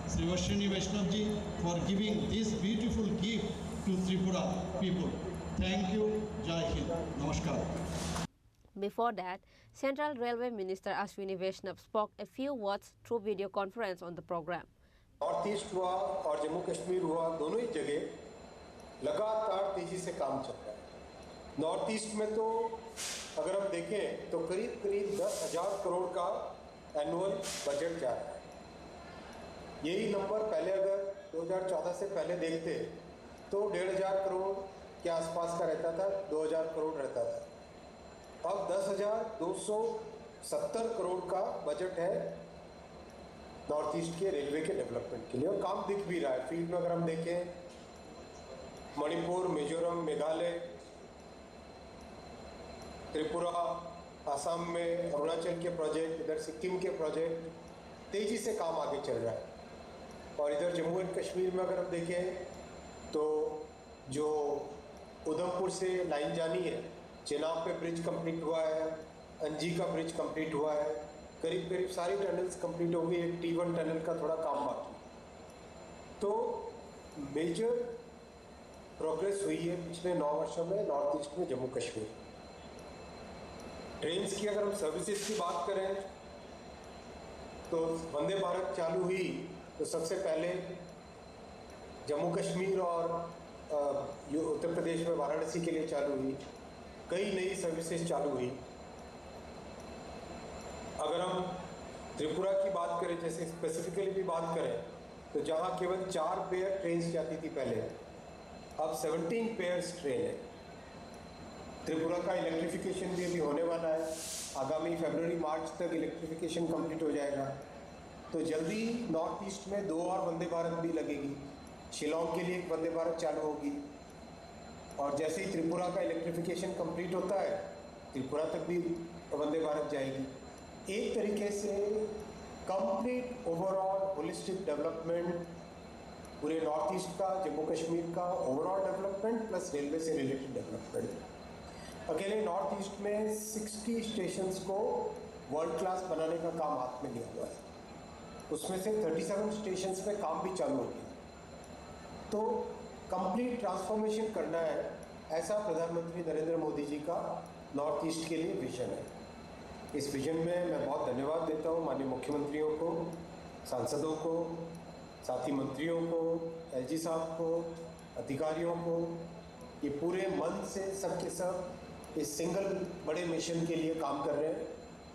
Sri Chini Khorang ji, for giving this beautiful gift to Tripura people. Thank you. Jai Hind. Namaskar. Before that, Central Railway Minister Ashwini Vaishnav spoke a few words through video conference on the program. North east हुआ और जम्मू कश्मीर हुआ, दोनों ही जगह लगातार तेजी से काम चल रहा है। नॉर्थ ईस्ट में तो अगर हम देखें तो करीब 10,000 करोड़ का एनुअल बजट जा रहा है। यही नंबर पहले अगर 2014 से पहले देखते तो 1,500 करोड़ के आसपास का रहता था, 2,000 करोड़ रहता था। अब 10,270 करोड़ का बजट है नॉर्थ ईस्ट के रेलवे के डेवलपमेंट के लिए, और काम दिख भी रहा है। फील्ड में अगर हम देखें, मणिपुर, मिजोरम, मेघालय, त्रिपुरा, आसाम में अरुणाचल के प्रोजेक्ट, इधर सिक्किम के प्रोजेक्ट, तेजी से काम आगे चल रहा है। और इधर जम्मू एंड कश्मीर में अगर हम देखें तो जो उधमपुर से लाइन जानी है, चेनाब पे ब्रिज कंप्लीट हुआ है, अंजी का ब्रिज कंप्लीट हुआ है, करीब सारी टनल्स कंप्लीट हो गई, एक T1 टनल का थोड़ा काम बाकी। तो मेजर प्रोग्रेस हुई है पिछले 9 वर्षों में नॉर्थ ईस्ट में, जम्मू कश्मीर। ट्रेन्स की अगर हम सर्विसेज की बात करें तो वंदे भारत चालू हुई तो सबसे पहले जम्मू कश्मीर और उत्तर प्रदेश में वाराणसी के लिए चालू हुई। कई नई सर्विसेज चालू हुई। अगर हम त्रिपुरा की बात करें, जैसे स्पेसिफिकली भी बात करें, तो जहां केवल 4 पेयर ट्रेन जाती थी पहले, अब 17 पेयर्स ट्रेन है। त्रिपुरा का इलेक्ट्रिफिकेशन भी अभी होने वाला है। आगामी फरवरी-मार्च तक इलेक्ट्रिफिकेशन कंप्लीट हो जाएगा। तो जल्दी नॉर्थ ईस्ट में 2 और वंदे भारत भी लगेगी। शिलोंग के लिए एक वंदे भारत चालू होगी, और जैसे ही त्रिपुरा का इलेक्ट्रिफिकेशन कंप्लीट होता है, त्रिपुरा तक भी वंदे भारत जाएगी। एक तरीके से कंप्लीट ओवरऑल होलिस्टिक डेवलपमेंट पूरे नॉर्थ ईस्ट का, जम्मू कश्मीर का ओवरऑल डेवलपमेंट प्लस रेलवे से रिलेटेड डेवलपमेंट। अकेले नॉर्थ ईस्ट में 60 स्टेशंस को वर्ल्ड क्लास बनाने का काम हाथ में लिया हुआ है। उसमें से 37 स्टेशंस में काम भी चालू हो गया। तो कंप्लीट ट्रांसफॉर्मेशन करना है, ऐसा प्रधानमंत्री नरेंद्र मोदी जी का नॉर्थ ईस्ट के लिए विजन है। इस विजन में मैं बहुत धन्यवाद देता हूँ माननीय मुख्यमंत्रियों को, सांसदों को, साथी मंत्रियों को, एलजी साहब को, अधिकारियों को। ये पूरे मन से सबके सब इस सिंगल बड़े मिशन के लिए काम कर रहे हैं,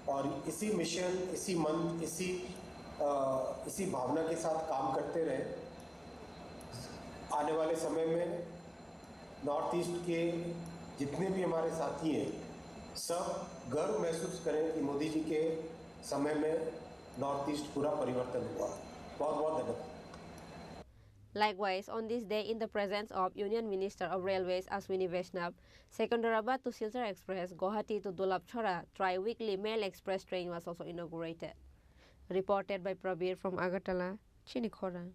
और इसी मिशन, इसी मन, इसी भावना के साथ काम करते रहे। आने वाले समय में नॉर्थ ईस्ट के जितने भी हमारे साथी हैं, सब गर्व महसूस करें कि मोदी जी के समय में नॉर्थ ईस्ट पूरा परिवर्तन हुआ। बहुत बहुत धन्यवाद। Likewise, on this day, in the presence of Union Minister of Railways Ashwini Vaishnav, Secunderabad to Silchar Express, Guwahati to Dulabchora tri-weekly mail express train was also inaugurated. Reported by Prabir from Agartala, Chini Khorang.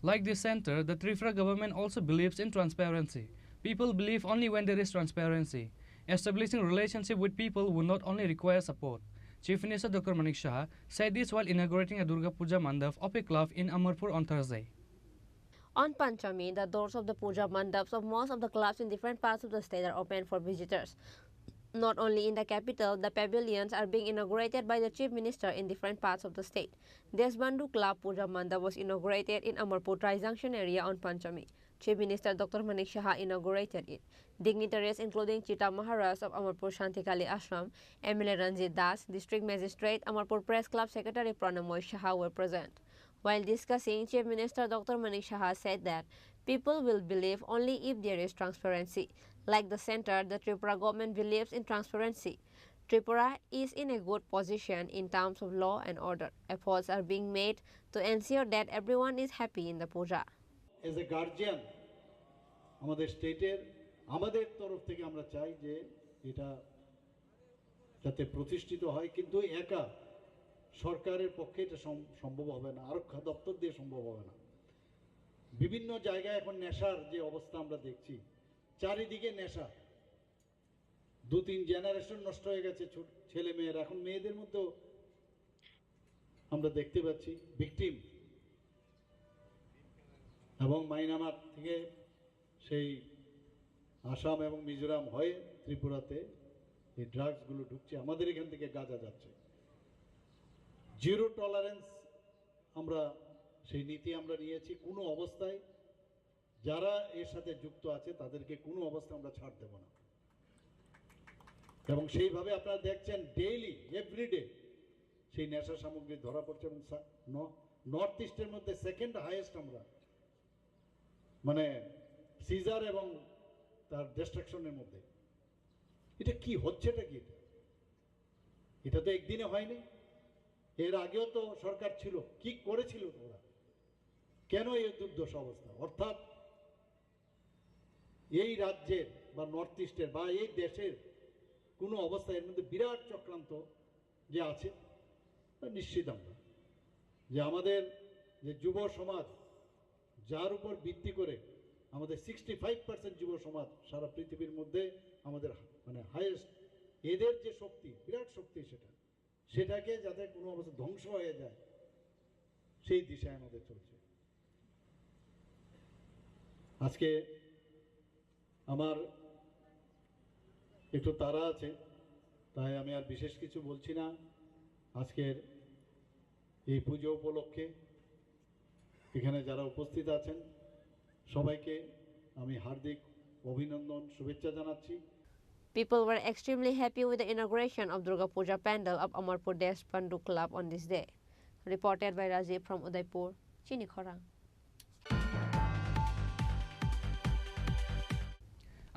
Like this center, the Tripura government also believes in transparency. People believe only when there is transparency. Establishing relationship with people will not only require support. Chief Minister Dr. Manik Shah said this while inaugurating a Durga Puja Mandap of a club in Amarpur on Thursday. On Panchami, the doors of the puja mandaps of most of the clubs in different parts of the state are open for visitors. Not only in the capital, the pavilions are being inaugurated by the Chief Minister in different parts of the state. Desbandhu Club Puja Mandap was inaugurated in Amarpur Tri-Junction area on Panchami. Chief Minister Dr. Manik Saha inaugurated it. Dignitaries including Chita Maharaj of Amarpur Shantikali Ashram, MLA Ranjit Das, District Magistrate, Amarpur Press Club Secretary Pranamoy Saha were present. While discussing, Chief Minister Dr. Manik Saha said that people will believe only if there is transparency. Like the center, the Tripura government believes in transparency. Tripura is in a good position in terms of law and order. Efforts are being made to ensure that everyone is happy in the puja. As a guardian, আমাদের স্টেটের আমাদের তরফ থেকে আমরা চাই যে এটা যাতে প্রতিষ্ঠিত হয়, কিন্তু একা সরকারের পক্ষে এটা সম্ভব হবে না, আরক্ষা দপ্তর দিয়ে সম্ভব হবে না। বিভিন্ন জায়গায় এখন নেশার যে অবস্থা আমরা দেখছি, চারিদিকে নেশা, 2-3 জেনারেশন নষ্ট হয়ে গেছে ছেলে মেয়ের। এখন মেয়েদের মধ্যেও আমরা দেখতে পাচ্ছি ভিকটিম, এবং মাইনামার থেকে সেই আসাম এবং মিজোরাম হয়ে ত্রিপুরাতে এই ড্রাগসগুলো ঢুকছে, আমাদের এখান থেকে গাঁজা যাচ্ছে। জিরো টলারেন্স আমরা সেই নীতি আমরা নিয়েছি। কোনো অবস্থায় যারা এর সাথে যুক্ত আছে তাদেরকে কোনো অবস্থায় আমরা ছাড় দেব না, এবং সেইভাবে আপনারা দেখছেন ডেইলি এভরিডে সেই নেশা সামগ্রী ধরা পড়ছে। এবং নর্থ ইস্টের মধ্যে সেকেন্ড হাইয়েস্ট আমরা, মানে সিজার এবং তার ডিস্ট্রাকশনের মধ্যে। এটা কি হচ্ছেটা কি? এটা তো একদিনে হয়নি, এর আগেও তো সরকার ছিল, কি করেছিল ওরা? কেন এই দুর্দশা অবস্থা? অর্থাৎ এই রাজ্যের বা নর্থ ইস্টের বা এই দেশের কোনো অবস্থা এর মধ্যে বিরাট চক্রান্ত যে আছে নিশ্চিত আমরা, যে আমাদের যে যুব সমাজ যার উপর ভিত্তি করে আমাদের 65% যুব সমাজ সারা পৃথিবীর মধ্যে আমাদের মানে হাইয়েস্ট, এদের যে শক্তি, বিরাট শক্তি, সেটাকে যাতে কোনো অবস্থা ধ্বংস হয়ে যায় সেই দিশায় আমাদের চলছে। আজকে আমার একটু তাড়া আছে, তাই আমি আর বিশেষ কিছু বলছি না। আজকের এই পুজো উপলক্ষে এখানে যারা উপস্থিত আছেন সবাইকে আমি হার্দিক অভিনন্দন, শুভেচ্ছা জানাচ্ছি। People were extremely happy with the inauguration of Durga Puja Pandal of Amarpur Desbandhu Club on this day. Reported by Rajiv from Udaipur, Chini Khorang.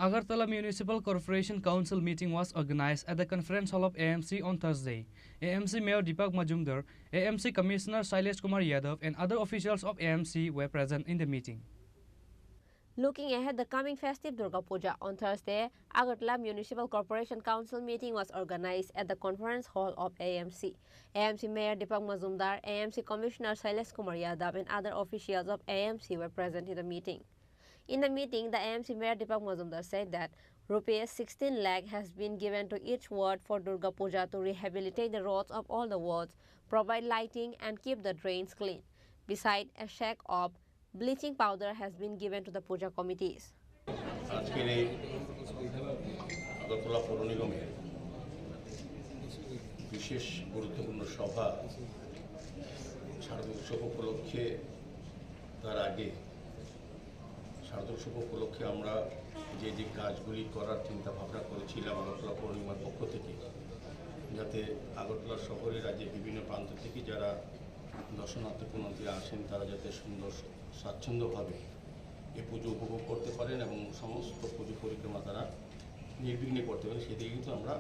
Agartala Municipal Corporation Council meeting was organized at the conference hall of AMC on Thursday. AMC Mayor Deepak Majumdar, AMC Commissioner Shailesh Kumar Yadav and other officials of AMC were present in the meeting. Looking ahead the coming festive Durga Puja, on Thursday, Agartala Municipal Corporation Council meeting was organized at the conference hall of AMC. AMC Mayor Deepak Majumdar, AMC Commissioner Shailesh Kumar Yadav and other officials of AMC were present in the meeting. In the meeting, the AMC Mayor Deepak Majumdar said that Rs 16 lakh has been given to each ward for Durga Puja to rehabilitate the roads of all the wards, provide lighting and keep the drains clean. Besides, a sack of bleaching powder has been given to the puja committees. আজকের এই আগরতলা পৌর নিগমের বিশেষ গুরুত্বপূর্ণ সভা শারদীয় উৎসব উপলক্ষে, তার আগে শারদীয় উৎসব উপলক্ষে আমরা যে যে কাজগুলি করার চিন্তা ভাবনা করেছিলাম আগরতলা পৌর নিগমের পক্ষ থেকে, যাতে আগরতলা শহরে রাজ্যের বিভিন্ন প্রান্ত থেকে যারা দর্শনার্থী পুণ্যার্থীরা আসেন তারা যাতে সুন্দর স্বাচ্ছন্দ্যভাবে এই পুজো উপভোগ করতে পারেন এবং সমস্ত পুজো পরিক্রমা তারা নির্বিঘ্নে করতে পারেন, সেদিকে কিন্তু আমরা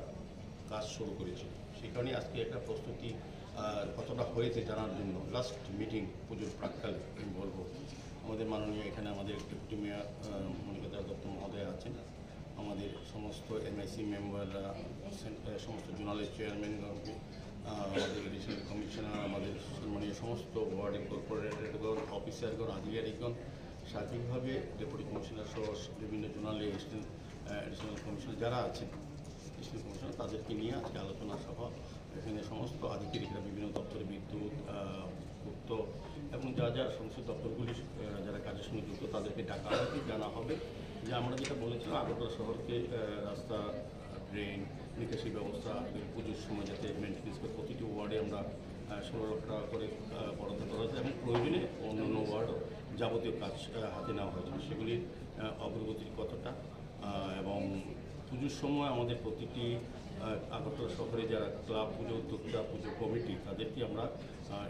কাজ শুরু করেছি। সেই কারণে আজকে একটা প্রস্তুতি কতটা হয়েছে জানার জন্য লাস্ট মিটিং পুজোর প্রাক্কালে আমি বলবো, আমাদের মাননীয় এখানে আমাদের ডেপুটি মেয়র মনিকা দত্ত মহোদয় আছেন, আমাদের সমস্ত এমআইসি মেম্বাররা, সমস্ত জোনালের চেয়ারম্যান, আমাদের এডিশনাল কমিশনার, আমাদের সম্মানীয় সমস্ত ওয়ার্ডের কর্পোরেটরগণ, অফিসারগণ, আধিকারিকগণ, সার্বিকভাবে ডেপুটি কমিশনার সহ বিভিন্ন জোনালে এডিশনাল কমিশনার যারা আছেন, এডিশনাল কমিশনার, তাদেরকে নিয়ে আজকে আলোচনা সভা। এখানে সমস্ত আধিকারিকরা বিভিন্ন দপ্তরে বিদ্যুৎ, পূর্ত এবং যা যা সংশ্লিষ্ট দপ্তরগুলি যারা কাজের সঙ্গে যুক্ত তাদেরকে ডাকা হবে, জানা হবে যে আমরা যেটা বলেছিলাম আগরতলা শহরকে রাস্তা, ড্রেন, নিকাশি ব্যবস্থা পুজোর সময় যাতে মেনটেন্স করে প্রতিটি ওয়ার্ডে আমরা 16 লক্ষ টাকা করে বরাদ্দ করা হয়েছে এবং প্রয়োজনে অন্যান্য ওয়ার্ডও যাবতীয় কাজ হাতে নেওয়া হয়েছে। সেগুলির অগ্রগতির কতটা এবং পুজোর সময় আমাদের প্রতিটি আগরতলা শহরে যারা ক্লাব, পুজো উদ্যোক্তা, পুজো কমিটি তাদেরকে আমরা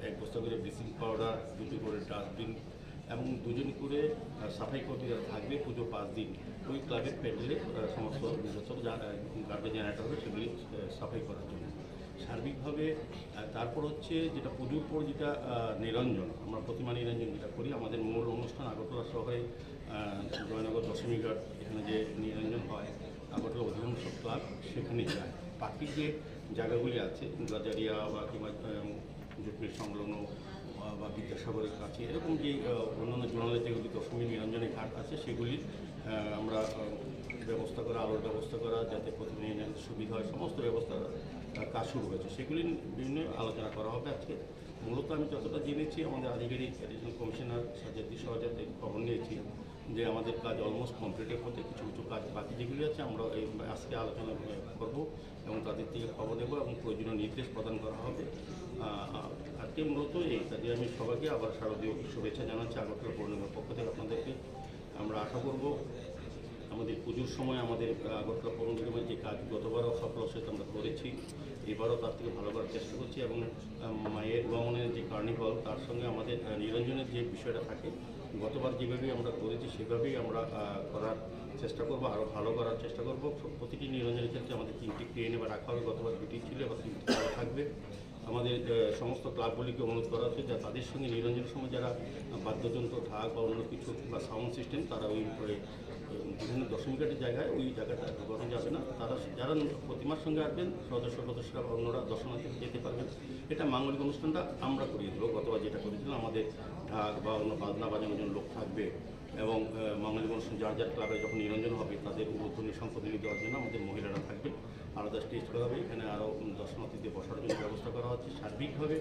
1 বস্তা করে ব্লিচিং পাউডার, 2টি করে ডাস্টবিন এবং 2জন করে সাফাই কর্মী যারা থাকবে পুজো 5 দিন ওই ক্লাবের প্যান্ডেলে সমস্ত গার্বেজ জেনারেটর হবে সেগুলি সাফাই করার জন্য সার্বিকভাবে। তারপর হচ্ছে যেটা পুজোর পর যেটা নিরঞ্জন, আমরা প্রতিমা নিরঞ্জন যেটা করি, আমাদের মূল অনুষ্ঠান আগরতলা শহরে জয়নগর দশমী ঘাট এখানে যে নিরঞ্জন হয় আগরতলা অধিকাংশ ক্লাব সেখানে যায়। বাকি যে জায়গাগুলি আছে গাজারিয়া বা কিংবা জুটমিল সংলগ্ন বা বিদ্যাসাগরের কাছে এরকম যে অন্যান্য জোনালে যেগুলি দশমী নিরঞ্জনের ঘাট আছে সেগুলির আমরা ব্যবস্থা করা, আলোর ব্যবস্থা করা যাতে প্রতিমা নিরঞ্জনের সুবিধা হয়, সমস্ত ব্যবস্থা কাজ শুরু হয়েছে। সেগুলি বিভিন্ন আলোচনা করা হবে আজকে। মূলত আমি যতটা জেনেছি আমাদের আধিকারিক অ্যাডিশনাল কমিশনার সাজাদি সহজাত খবর নিয়েছি যে আমাদের কাজ অলমোস্ট কমপ্লিটের মধ্যে, কিছু কিছু কাজ বাকি যেগুলি আছে আমরা এই আজকে আলোচনা করব এবং তাদের থেকে খবর দেবো এবং প্রয়োজনীয় নির্দেশ প্রদান করা হবে। আজকে মূলত এই কাজে আমি সবাইকে আবার শারদীয় শুভেচ্ছা জানাচ্ছি আগরতলা পৌর নিগমের পক্ষ থেকে আপনাদেরকে। আমরা আশা করব আমাদের পুজোর সময় আমাদের আগরতলা পৌর নিগমের যে কাজ গতবারও সফল সহিত আমরা করেছি, এবারও তার থেকে ভালো করার চেষ্টা করছি এবং মায়ের গমনের যে কার্নিভাল তার সঙ্গে আমাদের নিরঞ্জনের যে বিষয়টা থাকে গতবার যেভাবেই আমরা করেছি সেভাবেই আমরা করার চেষ্টা করব, আরও ভালো করার চেষ্টা করব। প্রতিটি নিরঞ্জনের ক্ষেত্রে আমাদের 3টি ক্রেন এবার রাখা হবে, গতবার 2টি ছিল, এবার 3টি থাকবে। আমাদের সমস্ত ক্লাবগুলিকে অনুরোধ করা হচ্ছে যে তাদের সঙ্গে নিরঞ্জনের সময় যারা বাদ্যযন্ত্র, ঢাক বা অন্য কিছু বা সাউন্ড সিস্টেম তারা ওই বিভিন্ন দশমী ঘাটের জায়গায় ওই জায়গাটা ঢোকানো যাবে না। তারা যারা প্রতিমার সঙ্গে আসবেন সদস্যরা অন্যরা দর্শনার্থী যেতে পারবেন। এটা মাঙ্গলিক অনুষ্ঠানটা আমরা করিয়ে দেবো, গতবার যেটা করেছিলাম আমাদের ঢাক বা অন্য বাজনা বাজানোর জন্য লোক থাকবে এবং মাঙ্গলিক অনুষ্ঠান যার যার ক্লাবে যখন নিরঞ্জন হবে তাদের উদ্বোধনী সম্পদনী দেওয়ার জন্য আমাদের মহিলারা থাকবে, আলাদা স্টেজ করা হবে, এখানে আরও দর্শনার্থীদের বসার জন্য ব্যবস্থা করা হচ্ছে। সার্বিকভাবে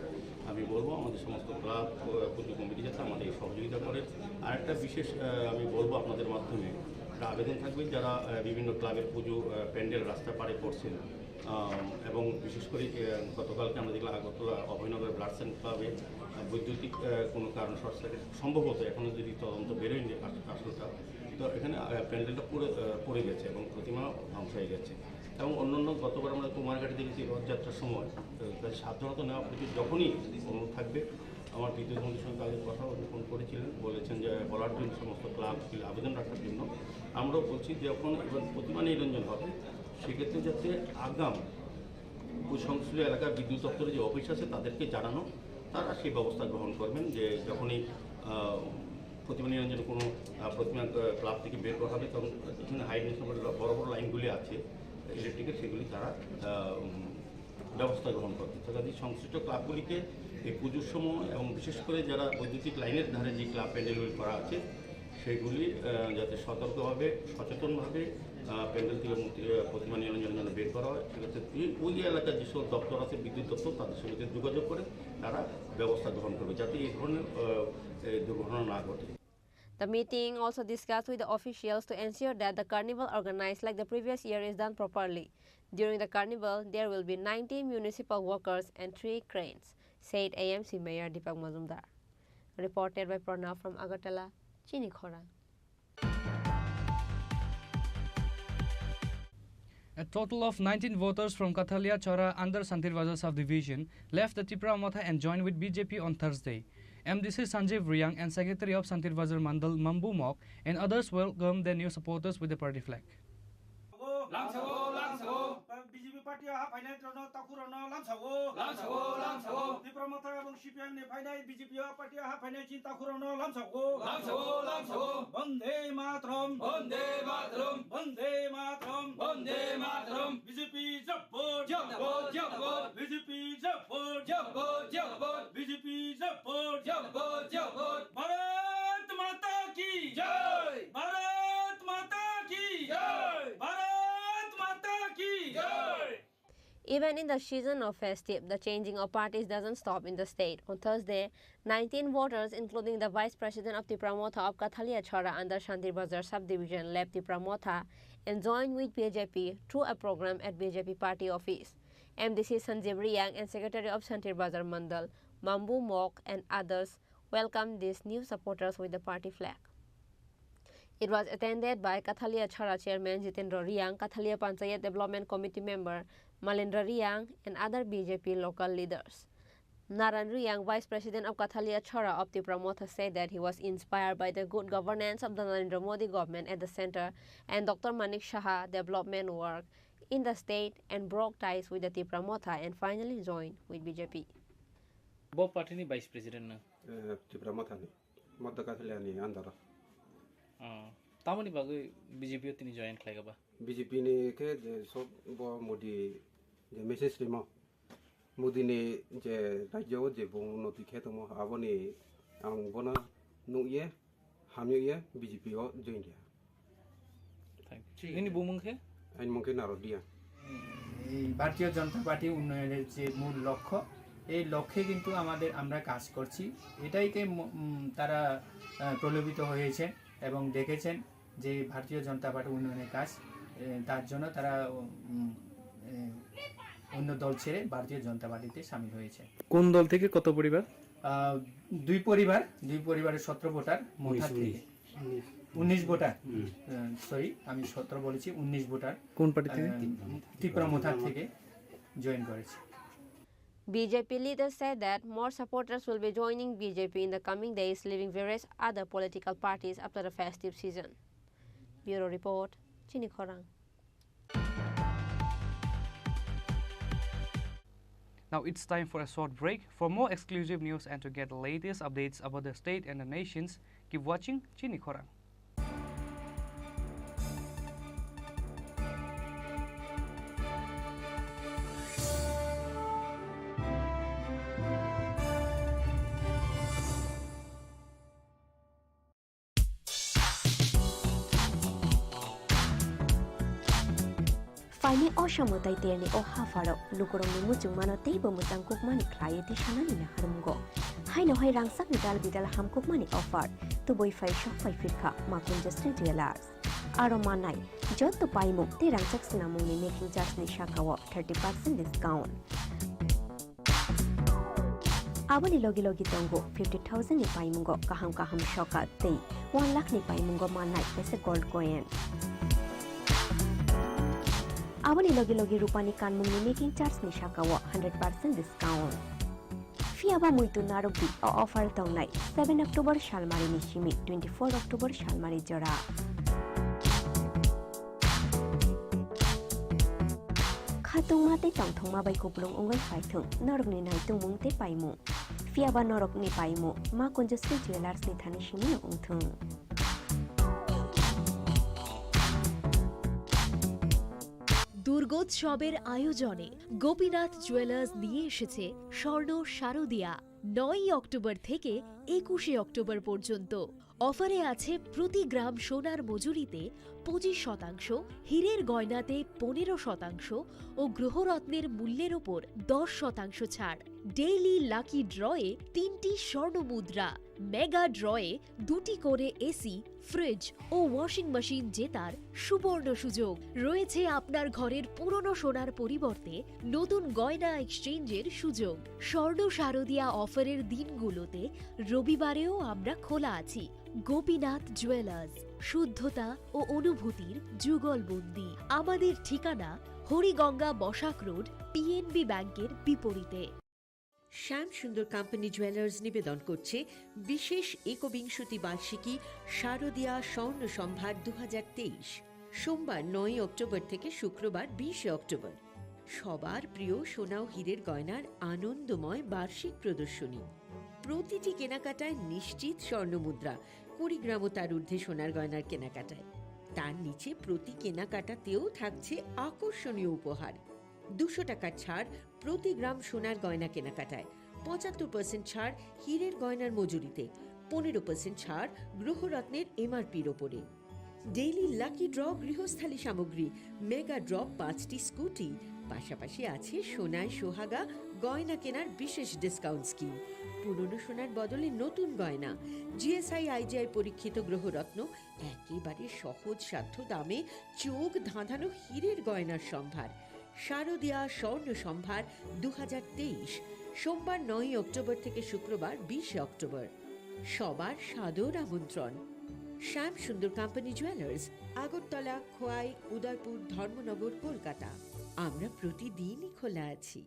আমি বলবো আমাদের সমস্ত ক্লাব, পুজো কমিটি যাতে আমাদের সহযোগিতা করে। আরেকটা বিশেষ আমি বলবো আপনাদের মাধ্যমে একটা আবেদন থাকবে যারা বিভিন্ন ক্লাবের পুজো প্যান্ডেল রাস্তা পাড়ে করছেন এবং বিশেষ করে গতকালকে আমরা দেখলাম আগরতলা অভয়নগর ব্লাড সেন্টার ক্লাবে বৈদ্যুতিক কোনো কারণ শর্ট সার্কিট সম্ভবত এখনও যদি তদন্ত বেরোয়নি আসলটা, তো এখানে প্যান্ডেলটা পড়ে গেছে এবং প্রতিমা ধ্বংস হয়ে গেছে। এবং অন্যান্য গতবার আমরা কুমারঘাটে দেখেছি রথযাত্রার সময় সাবধানতা নেওয়া প্রতি যখনই অনুরোধ থাকবে। আমার বিদ্যুৎ মন্ত্রীর সঙ্গে আগে কথা ফোন করেছিলেন, বলেছেন যে বলার জন্য সমস্ত ক্লাবগুলি আবেদন রাখার জন্য। আমরাও বলছি যে যখন এবার প্রতিমা নিরঞ্জন হবে সেক্ষেত্রে যাতে আগাম ওই সংশ্লিষ্ট এলাকার বিদ্যুৎ দপ্তরের যে অফিস আছে তাদেরকে জানানো, তারা সেই ব্যবস্থা গ্রহণ করবেন যে যখনই প্রতিমা নিরঞ্জনের কোনো প্রতিমা ক্লাব থেকে বের করা হবে তখন এখানে হাই টেনশন বড় বড় লাইনগুলি আছে ইলেকট্রিকের, সেগুলি তারা ব্যবস্থা গ্রহণ করবে। কাজে সংশ্লিষ্ট ক্লাবগুলিকে এই পুজোর সময় এবং বিশেষ করে যারা বৈদ্যুতিক লাইনের ধারে যে ক্লাব প্যান্ডেলগুলি করা আছে সেগুলি যাতে সতর্কভাবে সচেতনভাবে প্যান্ডেল থেকে প্রতিমা নিরঞ্জনের জন্য বের করা হয়, সেক্ষেত্রে ওই এলাকার যেসব দপ্তর আছে বিদ্যুৎ দপ্তর তাদের সঙ্গে যোগাযোগ করে তারা ব্যবস্থা গ্রহণ করবে যাতে এই ধরনের দুর্ঘটনা না ঘটে। The meeting also discussed with the officials to ensure that the carnival organized like the previous year is done properly. During the carnival, there will be 90 municipal workers and 3 cranes, said AMC Mayor Deepak Mazumdar. Reported by Pranav from Agartala, Chini Khorang. A total of 19 voters from Kathalia Chora under Santirbajar subdivision left the Tripura Matha and joined with BJP on Thursday. MDC Sanjeev Riyang and Secretary of Santirbajar Mandal Mambu Mok and others welcomed their new supporters with the party flag. BJP party final তাকুরন লামসাগো লামসাগো লামসাগো ত্রিপুরা এবং CPM নে final BJP party final চিন্তা তাকুরন লামসাগো লামসাগো লামসাগো বন্দে মাতরম বন্দে মাতরম বন্দে মাতরম বন্দে মাতরম বিজেপি জব্বর জব্বর জব্বর বিজেপি জব্বর জব্বর জব্বর বিজেপি জব্বর জব্বর জব্বর ভারত মাতা কি জয় ভারত মাতা কি জয় Bharat Even in the season of festive, the changing of parties doesn't stop in the state. On Thursday, 19 voters, including the Vice President of Tripura Motha of Kathalia Chhara under Shantir Bazar subdivision, left Tripura Motha and joined with BJP through a program at BJP party office. MDC Sanjeev Riyang and Secretary of Shantir Bazar Mandal, Mambu Mok and others welcomed these new supporters with the party flag. It was attended by Kathalia Chhara Chairman Jitendra Riyang, Kathalia Panchayat Development Committee member Malendra Riyang and other BJP local leaders. Naran Riyang, Vice President of Kathalia Chhara of Tripura Motha, said that he was inspired by the good governance of the Narendra Modi government at the center and Dr. Manik Saha development work in the state and broke ties with the Tripura Motha and finally joined with BJP. Bob party ni Vice President na Tripura Motha ni Madda Kathalia ni andara. Tamani bagai BJP tini join kaiga ba. BJP ni ke je sob bo Modi je message lima Modi ni je rajyo je bong noti ke tomo aboni ang bona nu ye hamyo ye BJP o join dia. Thank you. Ini bumung ke? Ain mungkin naro dia. ভারতীয় জনতা party উন্নয়নের যে মূল লক্ষ্য এই লক্ষ্যে কিন্তু আমরা কাজ করছি এটাইকে তারা প্রলোভিত হয়েছে এবং দেখেছেন যে ভারতীয় জনতা পার্টি উন্নয়নের কাজ তার জন্য তারা অন্য দল ছেড়ে ভারতীয় জনতা পার্টিতে শামিল হয়েছে। কোন দল থেকে কত পরিবার? দুই পরিবারের 17 ভোটার মোথা থেকে 19 ভোটার সরি আমি 17 বলেছি 19 ভোটার কোন পার্টি থেকে? ত্রিপুরা মোথা থেকে জয়েন করেছে। BJP leaders said that more supporters will be joining BJP in the coming days, leaving various other political parties after the festive season. Bureau Report, Chini Khorang. Now it's time for a short break. For more exclusive news and to get the latest updates about the state and the nations, keep watching Chini Khorang. Faini oshamotai terne o hafaro lukurong ni muchung mano teibo mutangkuk mani klayeti shanani na harumgo haino hai rangsak ni dal bidal hamkuk mani offer to boy fai shop fai firka makun justri jewelers aro manai jot to paimu ti rangsak sinamung ni making charge ni shakawo 30% discount abani logi logi tongo 50,000 ni paimungo kaham shoka tei 1 lakh ni paimungo manai pese gold coin Abani logi rupani kanmung ni making charge ni shakawo 100% discount. Fiaba muitu narubi o offer tongnai 7 October shalmari ni shimi 24 October shalmari jora. Khatung mate tongthong ma bai kuplung ongai phaithung norok ni nai tungmung te paimu. Fiaba norok ni paimu ma Conjustri Jewelers ni thani shimi no ungthung. দুর্গোৎসবের আয়োজনে Gopinath jewellers নিয়ে এসেছে স্বর্ণ শারদিয়া 9 October থেকে 21 October পর্যন্ত অফারে আছে প্রতি গ্রাম সোনার মজুরিতে 25%, হীরের গয়নাতে 15% ও গ্রহরত্নের মূল্যের ওপর 10% ছাড়। ডেইলি লাকি ড্রয়ে 3টি স্বর্ণ মুদ্রা, মেগা ড্রয়ে 2টি করে এসি, ফ্রিজ ও ওয়াশিং মেশিন জেতার সুবর্ণ সুযোগ রয়েছে। আপনার ঘরের পুরনো সোনার পরিবর্তে নতুন গয়না এক্সচেঞ্জের সুযোগ। স্বর্ণ শারদিয়া অফারের দিনগুলোতে রবিবারেও আমরা খোলা আছি। গোপীনাথ জুয়েলার্স, শুদ্ধতা ও অনুভূতির যুগলবন্দি। আমাদের ঠিকানা হরিগঙ্গা বসাক রোড, পিএনবি ব্যাংকের বিপরীতে। শ্যাম সুন্দর কোম্পানি জুয়েলার্স নিবেদন করছে বিশেষ একবিংশতি বার্ষিকী শারদিয়া স্বর্ণ সম্ভার 2023, সোমবার 9 অক্টোবর থেকে শুক্রবার 20 অক্টোবর। সবার প্রিয় সোনা ও হীরের গয়নার আনন্দময় বার্ষিক প্রদর্শনী। প্রতিটি কেনাকাটায় নিশ্চিত স্বর্ণ মুদ্রা, 20 গ্রাম ও তার ঊর্ধ্বে সোনার গয়নার কেনাকাটায়। তার নিচে প্রতি কেনাকাটাতেও থাকছে আকর্ষণীয় উপহার। 200 টাকার ছাড় প্রতি গ্রাম সোনার গয়না কেনাকাটায়, 75% ছাড় হীরের গয়নার মজুরিতে, 15% ছাড় গ্রহরত্নের এমআরপির ওপরে। ডেইলি লাকি ড্র গৃহস্থালী সামগ্রী, মেগা ড্র 5টি স্কুটি, পাশাপাশি আছে সোনায় সোহাগা গয়না কেনার বিশেষ ডিসকাউন্ট স্কিম। পুরনো সোনার বদলে নতুন গয়না, জিএসআই আইজিআই পরীক্ষিত গ্রহরত্ন, একেবারে সহজ সাধ্য দামে চোখ ধাঁধানো হীরের গয়নার সম্ভার। শারদীয়া স্বর্ণ সম্ভার 2023, সোমবার 9 অক্টোবর থেকে শুক্রবার 20 অক্টোবর। সবার সাদর আমন্ত্রণ। শ্যাম সুন্দর কোম্পানি জুয়েলার্স, আগরতলা, খোয়াই, উদয়পুর, ধর্মনগর, কলকাতা। আমরা প্রতিদিনই খোলা আছি।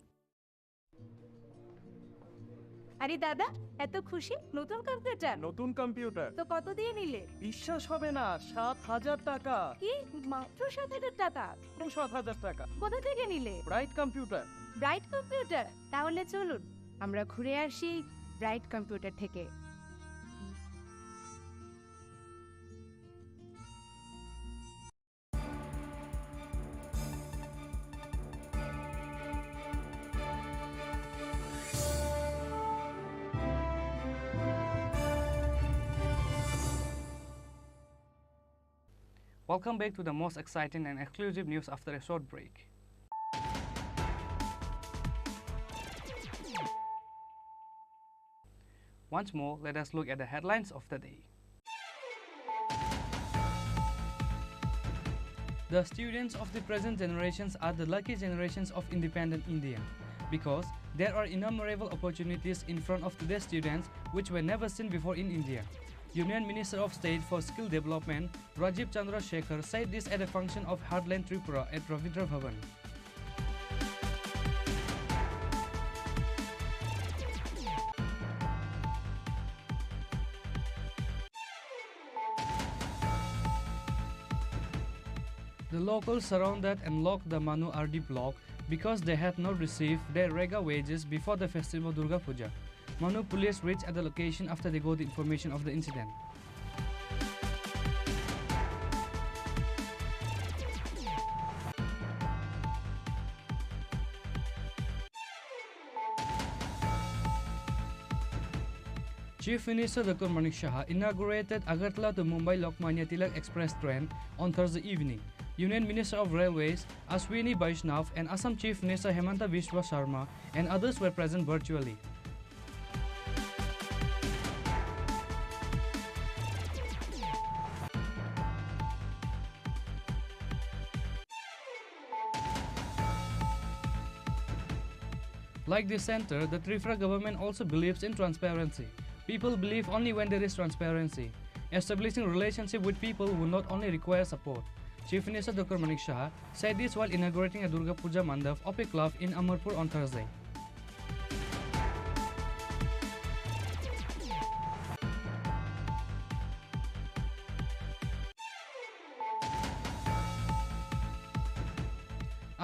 আরে দাদা, এত খুশি? নতুন কম্পিউটার? নতুন কম্পিউটার তো কত দিয়ে নিলে? বিশ্বাস হবে না, 7,000 টাকা। কি, মাত্র 7,000 টাকা? 7,000 টাকা। কোথা থেকে নিলে? Bright computer. Bright computer? তাহলে চলুন আমরা ঘুরে আসি ব্রাইট কম্পিউটার থেকে। Welcome back to the most exciting and exclusive news after a short break. Once more, let us look at the headlines of the day. The students of the present generations are the lucky generations of independent India because there are innumerable opportunities in front of today's students which were never seen before in India. Union Minister of State for Skill Development Rajiv Chandra Shekhar said this at a function of Heartland Tripura at Ravindra Bhavan. The locals surrounded and locked the Manu RD block because they had not received their rega wages before the festival Durga Puja. Manu police reached at the location after they got the information of the incident. Chief Minister Dr. Manik Shah inaugurated Agartala to Mumbai Lokmanya Tilak Express train on Thursday evening. Union Minister of Railways Ashwini Vaishnav and Assam Chief Minister Hemanta Biswa Sharma and others were present virtually. Like the center, the Tripura government also believes in transparency. People believe only when there is transparency. Establishing relationship with people will not only require support. Chief Minister Dr. Manik Shah said this while inaugurating a Durga Puja Mandap of a club in Amarpur on Thursday.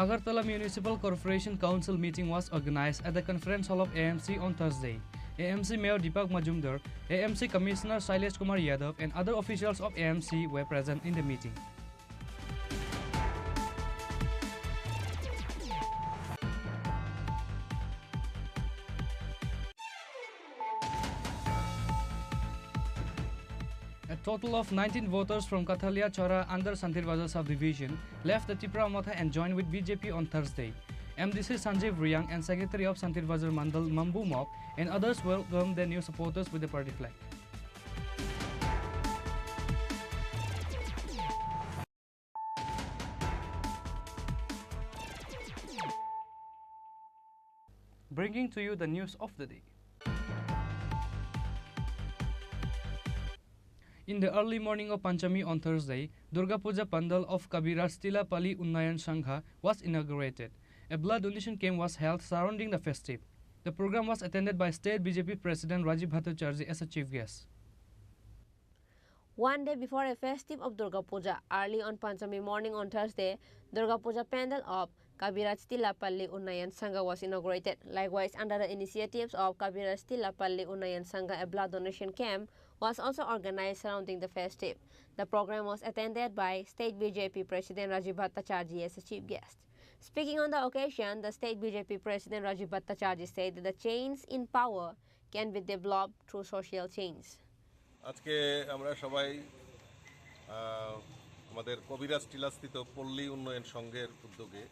Agartala Municipal Corporation Council meeting was organized at the conference hall of AMC on Thursday. AMC Mayor Deepak Majumdar, AMC Commissioner Shailesh Kumar Yadav and other officials of AMC were present in the meeting. A total of 19 voters from Kathalia Chora under Santirbajar subdivision left the Tripura Matha and joined with BJP on Thursday. MDC Sanjeev Riyang and Secretary of Santirbajar Mandal Mambu Mok and others welcomed their new supporters with the party flag. Bringing to you the news of the day. In the early morning of Panchami on Thursday, Durga Puja Pandal of Kabiraj Tilapalli Unnayan Sangha was inaugurated. A blood donation camp was held surrounding the festive. The program was attended by State BJP President Rajiv Bhattacharjee as a chief guest. One day before a festive of Durga Puja, early on Panchami morning on Thursday, Durga Puja Pandal of Kabiraj Tilapalli Unnayan Sangha was inaugurated. Likewise, under the initiatives of Kabiraj Tilapalli Unnayan Sangha, a blood donation camp was also organized surrounding the festive. The program was attended by State BJP President Rajiv Bhattacharjee as a chief guest. Speaking on the occasion, the State BJP President Rajiv Bhattacharjee said that the change in power can be developed through social change. আজকে আমরা সবাই আমাদের কবিরাজ টিলাস্থিত পল্লী উন্নয়ন সংঘের উদ্যোগে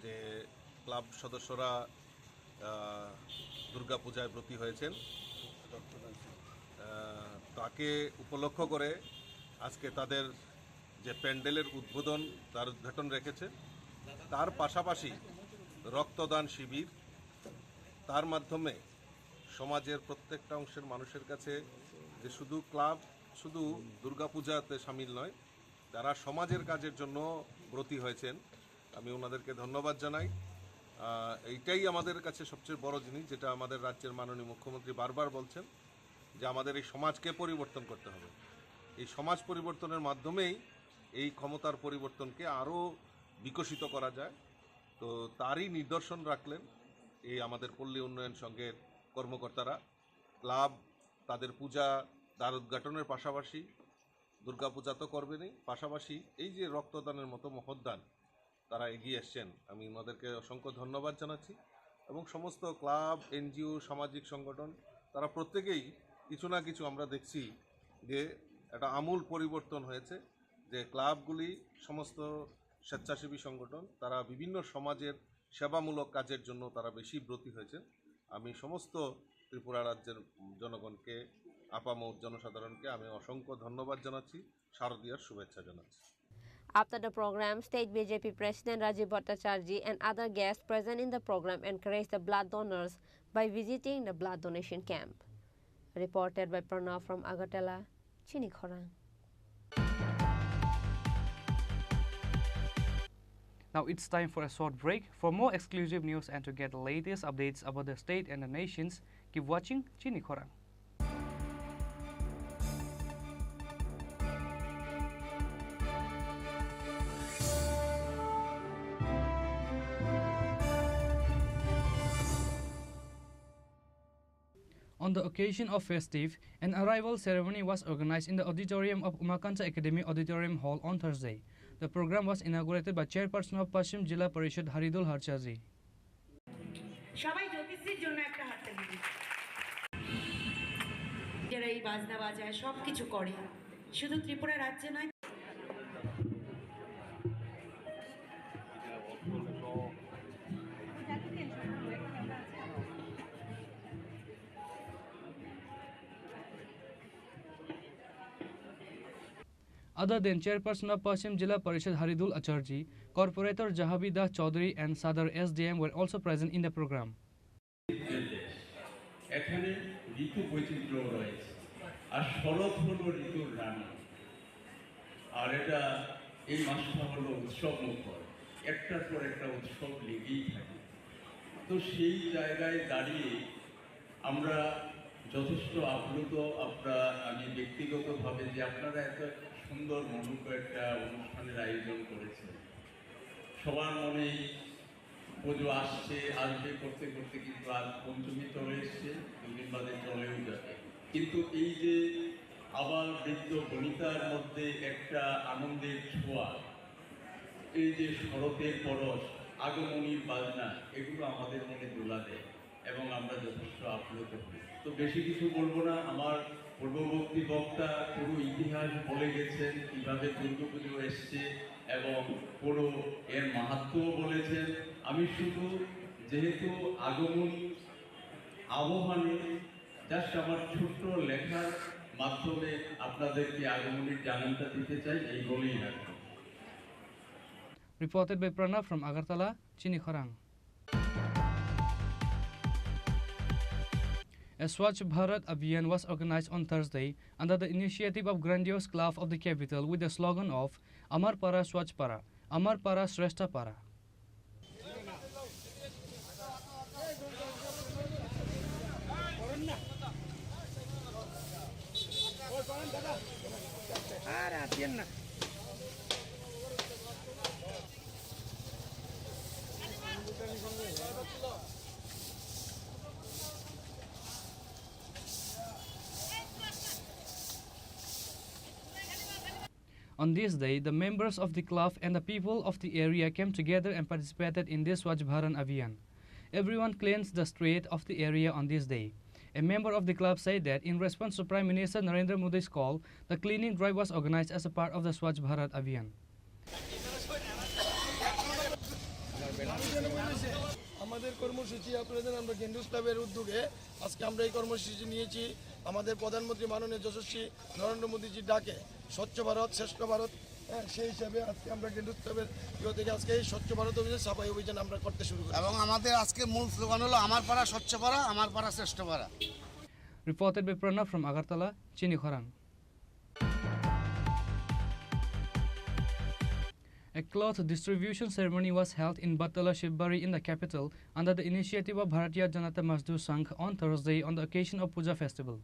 যে ক্লাব সদস্যরা দুর্গাপূজায় ব্রতী হয়েছেন তাকে উপলক্ষ করে আজকে তাদের যে প্যান্ডেলের উদ্বোধন তার উদ্ঘাটন রেখেছে। তার পাশাপাশি রক্তদান শিবির, তার মাধ্যমে সমাজের প্রত্যেকটা অংশের মানুষের কাছে যে শুধু ক্লাব শুধু দুর্গাপূজাতে সামিল নয়, তারা সমাজের কাজের জন্য ব্রতী হয়েছেন। আমি ওনাদেরকে ধন্যবাদ জানাই। এইটাই আমাদের কাছে সবচেয়ে বড় জিনিস, যেটা আমাদের রাজ্যের মাননীয় মুখ্যমন্ত্রী বারবার বলছেন যে আমাদের এই সমাজকে পরিবর্তন করতে হবে। এই সমাজ পরিবর্তনের মাধ্যমেই এই ক্ষমতার পরিবর্তনকে আরও বিকশিত করা যায়। তো তারই নিদর্শন রাখলেন এই আমাদের পল্লী উন্নয়ন সংঘের কর্মকর্তারা। ক্লাব তাদের পূজা দ্বার উদ্ঘাটনের পাশাপাশি দুর্গাপূজা তো করবেনই, পাশাপাশি এই যে রক্তদানের মতো মহৎদান তারা এগিয়ে এসছেন, আমি ওনাদেরকে অসংখ্য ধন্যবাদ জানাচ্ছি। এবং সমস্ত ক্লাব, এনজিও, সামাজিক সংগঠন তারা প্রত্যেকেই কিছু না কিছু আমরা দেখছি যে একটা আমূল পরিবর্তন হয়েছে, যে ক্লাবগুলি সমস্ত স্বেচ্ছাসেবী সংগঠন তারা বিভিন্ন সমাজের সেবামূলক কাজের জন্য তারা বেশি ব্রতী হয়েছেন। আমি সমস্ত ত্রিপুরা রাজ্যের জনগণকে, আপামর জনসাধারণকে আমি অসংখ্য ধন্যবাদ জানাচ্ছি, শারদীয়ার শুভেচ্ছা জানাচ্ছি। After the program, State BJP President Rajiv Bhattacharjee and other guests present in the program encouraged the blood donors by visiting the blood donation camp. Reported by Pranav from Agartala, Chini Khorang. Now it's time for a short break. For more exclusive news and to get the latest updates about the state and the nations, keep watching Chini Khorang. On the occasion of festive, an arrival ceremony was organized in the auditorium of Umakanta Academy Auditorium Hall on Thursday. The program was inaugurated by Chairperson of Paschim Jilla Parishad Haridul Harchaji. সবাই জ্যোতিষীর জন্য একটা হাততালি দিন, যারা এই বাজনা বাজায় সব কিছু করে, শুধু ত্রিপুরা রাজ্যে নয়। Other than Chairperson of Paschim Jilla Parishad Haridul Acharji, Corporator Jahabidah Chaudhary and Sadar SDM were also present in the program. এখানে ঋতু বৈচিত্র্য রয়েছে, আর শরৎ হলো ঋতুর রানী। আর এটা এই মাসটা হলো উৎসব মুখর, একটার পর একটা উৎসব লেগেই থাকে। তো সেই জায়গায় দাঁড়িয়ে আমরা যথেষ্ট আপ্লুত, আমি ব্যক্তিগতভাবে যে আপনারা এত সুন্দর মনোজ্ঞ একটা অনুষ্ঠানের আয়োজন করেছেন। সবার মনেই পুজো আসবে করতে করতে কিন্তু আজ পঞ্চমী চলে এসছে, দুদিন বাদে চলেও যাবে। কিন্তু এই যে আবার বৃদ্ধ বনিতার মধ্যে একটা আনন্দের ছোঁয়া, এই যে শরতের পরশ, আগমনীর বাজনা, এগুলো আমাদের মনে দোলা দেয় এবং আমরা যথেষ্ট আপ্লুত হই। তো বেশি কিছু বলবো না, আমার পূর্ববর্তী বক্তা পুরো ইতিহাস বলে গেছেন, কীভাবে দুর্গাপুজো এসছে এবং পুরো এর মাহাত্ম্যও বলেছেন। আমি শুধু যেহেতু আগমনী আবহানে জাস্ট আমার ছোট্ট লেখার মাধ্যমে আপনাদেরকে আগমনীর জানানটা দিতে চাই, এই বলেই রাখবো। Reported by Pranav from Agartala, Chini Khorang. A Swachh Bharat Abhiyan was organized on Thursday under the initiative of grandiose club of the capital with the slogan of Amar Para Swachh Para, Amar Para Shrestha Para. On this day, the members of the club and the people of the area came together and participated in this Swachh Bharat Abhiyan. Everyone cleansed the street of the area on this day. A member of the club said that in response to Prime Minister Narendra Modi's call, the cleaning drive was organized as a part of the Swachh Bharat Abhiyan. আমাদের কর্মসূচি আপনাদের আমরা কেন্দ্রীয় ক্লাবের উদ্যোগে আজকে আমরা এই কর্মসূচি নিয়েছি আমাদের প্রধানমন্ত্রী মাননীয় যশস্বী নরেন্দ্র মোদীজির ডাকে স্বচ্ছ ভারত শ্রেষ্ঠ ভারত সেই হিসাবে আজকে আমরা কেন্দ্রীয় ক্লাবের থেকে আজকে এই স্বচ্ছ ভারত অভিযান সাফাই অভিযান আমরা করতে শুরু করি এবং আমাদের আজকে মূল স্লোগান হলো আমার পাড়া স্বচ্ছ পাড়া আমার পাড়া শ্রেষ্ঠ পাড়া। Reported by Pranav from Agartala, Chini Khorang. A cloth distribution ceremony was held in Batala Shivbari in the capital under the initiative of Bharatiya Janata Mazdoor Sangh on Thursday on the occasion of Puja festival.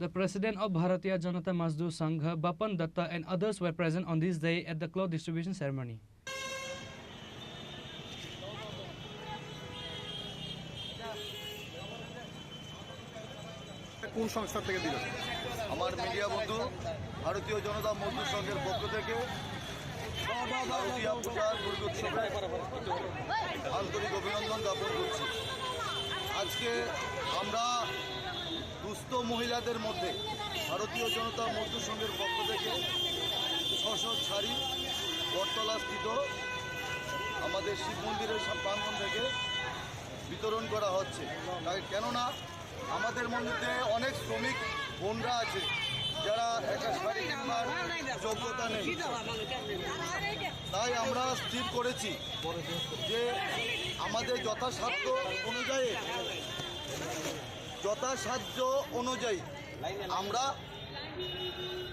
The president of Bharatiya Janata Mazdoor Sangh, Bapan Datta, and others were present on this day at the cloth distribution ceremony. কোন সংস্থা থেকে দিল? আমার media বন্ধু ভারতীয় জনতা মজদুর সংঘের পক্ষ থেকে ভারতীয় পূজার দুর্গোৎসবে আন্তরিক অভিনন্দন জ্ঞাপন করছি। আজকে আমরা দুস্থ মহিলাদের মধ্যে ভারতীয় জনতা মজদুর সংঘের পক্ষ থেকে 600 শাড়ি বটতলা স্থিত আমাদের শিব মন্দিরের প্রাঙ্গণ থেকে বিতরণ করা হচ্ছে। তাই কেননা আমাদের মধ্যে অনেক শ্রমিক বোনরা আছে যারা একটা শাড়ি কেনার যোগ্যতা নেই। তাই আমরা স্থির করেছি যে আমাদের যথাসাধ্য অনুযায়ী আমরা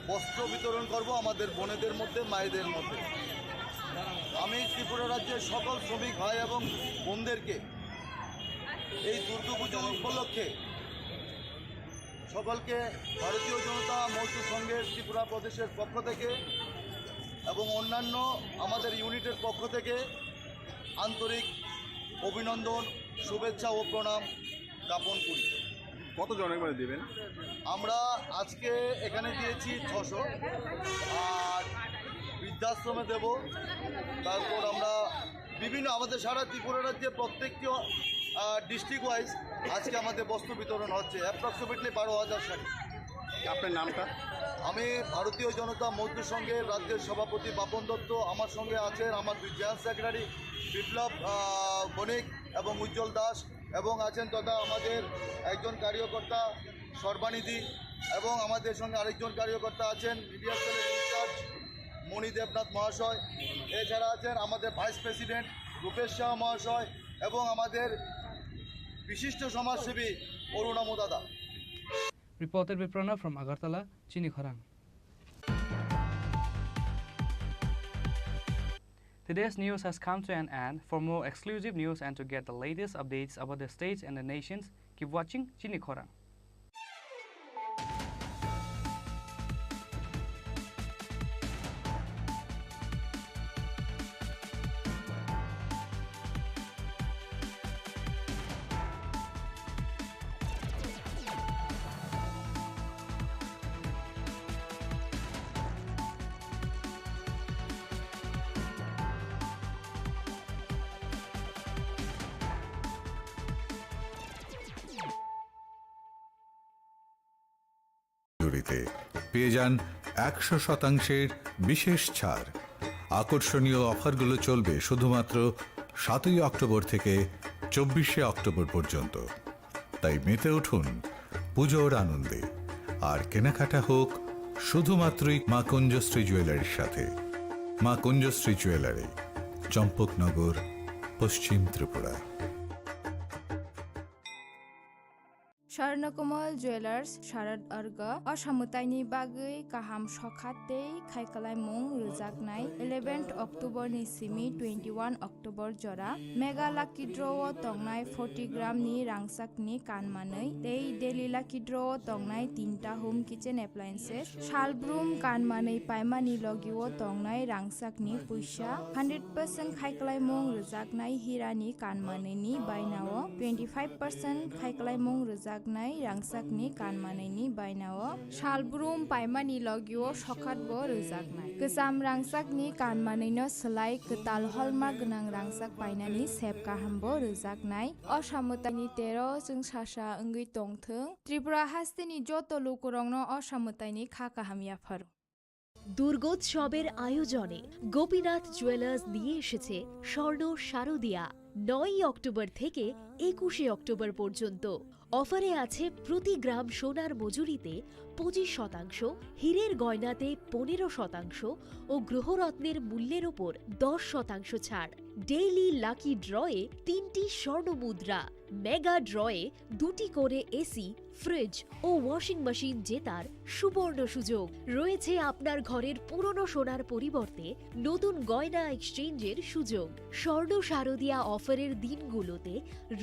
বস্ত্র বিতরণ করব আমাদের বোনেদের মধ্যে, মায়েদের মধ্যে। আমি ত্রিপুরা রাজ্যের সকল শ্রমিক ভাই এবং বোনদেরকে এই দুর্গাপুজো উপলক্ষে সকলকে ভারতীয় জনতা মজদুর সংঘের ত্রিপুরা প্রদেশের পক্ষ থেকে এবং অন্যান্য আমাদের ইউনিটের পক্ষ থেকে আন্তরিক অভিনন্দন, শুভেচ্ছা ও প্রণাম জ্ঞাপন করি। কতজনের করে দেবেন? আমরা আজকে এখানে দিয়েছি 600, আর বৃদ্ধাশ্রমে দেব। তারপর আমরা বিভিন্ন আমাদের সারা ত্রিপুরা রাজ্যে প্রত্যেকটি ডিস্ট্রিক্ট ওয়াইজ আজকে আমাদের বস্ত্র বিতরণ হচ্ছে অ্যাপ্রক্সিমেটলি 12,000 শাড়ি। আপনার নামটা? আমি ভারতীয় জনতা মজদুর সংঘের রাজ্যের সভাপতি বাপন দত্ত, আমার সঙ্গে আছেন আমার জয়েন্ট সেক্রেটারি বিপ্লব বণিক এবং উজ্জ্বল দাস, এবং আছেন তথা আমাদের একজন কার্যকর্তা সর্বানিধি, এবং আমাদের সঙ্গে আরেকজন কার্যকর্তা আছেন মিডিয়া সেলের ইনচার্জ মণি দেবনাথ মহাশয়। এছাড়া আছেন আমাদের ভাইস প্রেসিডেন্ট রূপেশ শাহ মহাশয় এবং আমাদের বিশিষ্ট সমাজসেবী অরুণামু দাদা। Reported by Pranav from Agartala, Chini Khorang. Today's news has come to an end. For more exclusive news and to get the latest updates about the states and the nations, keep watching Chini Khorang. পেয়ে যান 100% বিশেষ ছাড়। আকর্ষণীয় অফারগুলো চলবে শুধুমাত্র 7 October থেকে 24 October পর্যন্ত। তাই মেতে উঠুন পুজোর আনন্দে, আর কেনাকাটা হোক শুধুমাত্রই মা কুঞ্জশ্রী জুয়েলারির সাথে। মা কুঞ্জশ্রী জুয়েলারি, চম্পকনগর, পশ্চিম Tripura. Swarnakomal Jewelers Sharad Arga Ashamutaini Bagai Kaham Shokhatei Kaikalaimung Rujaknai 11th October ni simi 21 October jora Mega Lucky Draw Tongnai 40 gram ni rangsak ni kanmanai Tei Daily Lucky Draw Tongnai 3ta home kitchen appliances Shalbroom kanmanai Paimani Logiwo Tongnai rangsak ni Puisha 100% Kaikalaimung Rujaknai Hirani kanmanai ni Bainao 25% Kaikalaimung Rujak Nai Rangsakni Kanmanaini Bainao Shalbroom Paimani Logio Shokatbo Rujaknai Kesam Rangsakni Kanmanaino Selai Ketal Hallmark Gnang Rangsak Painani Sep Kahambo Rujaknai Osamutani Tero Jung Sasha Ungui Tongthung Tripura Hastini Joto Lukurongno Osamutani Khakahamia Faru দুর্গোৎসবের আয়োজনে Gopinath jewellers নিয়ে এসেছে স্বর্ণ শারদিয়া 9 October থেকে 21 October পর্যন্ত অফারে আছে প্রতি গ্রাম সোনার মজুরিতে 25%, হীরের গয়নাতে 15% ও গ্রহরত্নের মূল্যের ওপর 10% ছাড়। ডেইলি লাকি ড্রয়ে 3টি স্বর্ণ মুদ্রা, মেগা ড্রয়ে 2টি করে এসি, ফ্রিজ ও ওয়াশিং মেশিন জেতার সুবর্ণ সুযোগ রয়েছে। আপনার ঘরের পুরনো সোনার পরিবর্তে নতুন গয়না এক্সচেঞ্জের সুযোগ। স্বর্ণ শারদিয়া অফারের দিনগুলোতে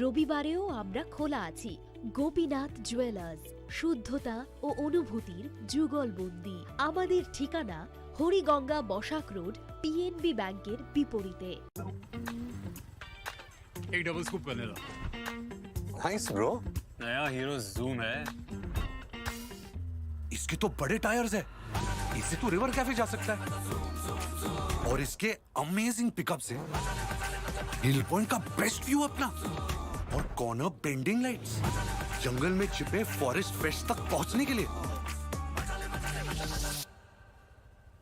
রবিবারেও আমরা খোলা আছি। গোপীনাথ জুয়েলার্স, শুদ্ধতা ও অনুভূতির যুগলবন্দি। আমাদের ঠিকানা হরিগঙ্গা বসাক রোড, পিএনবি ব্যাংকের বিপরীতে। एक double scoop vanilla. Nice bro. नया हीरो जूम है। इसके तो बड़े टायर्स है, इससे तो रिवर कैफे जा सकता है। और इसके अमेजिंग पिकअप से हिल पॉइंट का बेस्ट व्यू अपना, और कॉर्नर बेंडिंग लाइट्स, जंगल में छिपे फॉरेस्ट फेस्ट तक पहुंचने के लिए।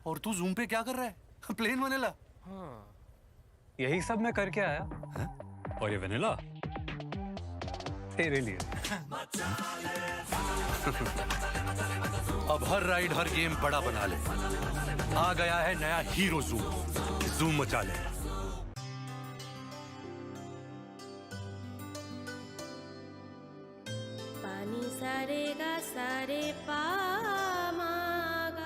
और तू जूम पे क्या कर रहा है? Plain vanilla. हाँ, यही सब मैं करके आया। है? और ये वैनिला तेरे लिए। अब हर राइड हर गेम बड़ा बना ले। आ गया है नया हीरो जूम, जूम मचा ले। पानी सारे गा सारे पा मागा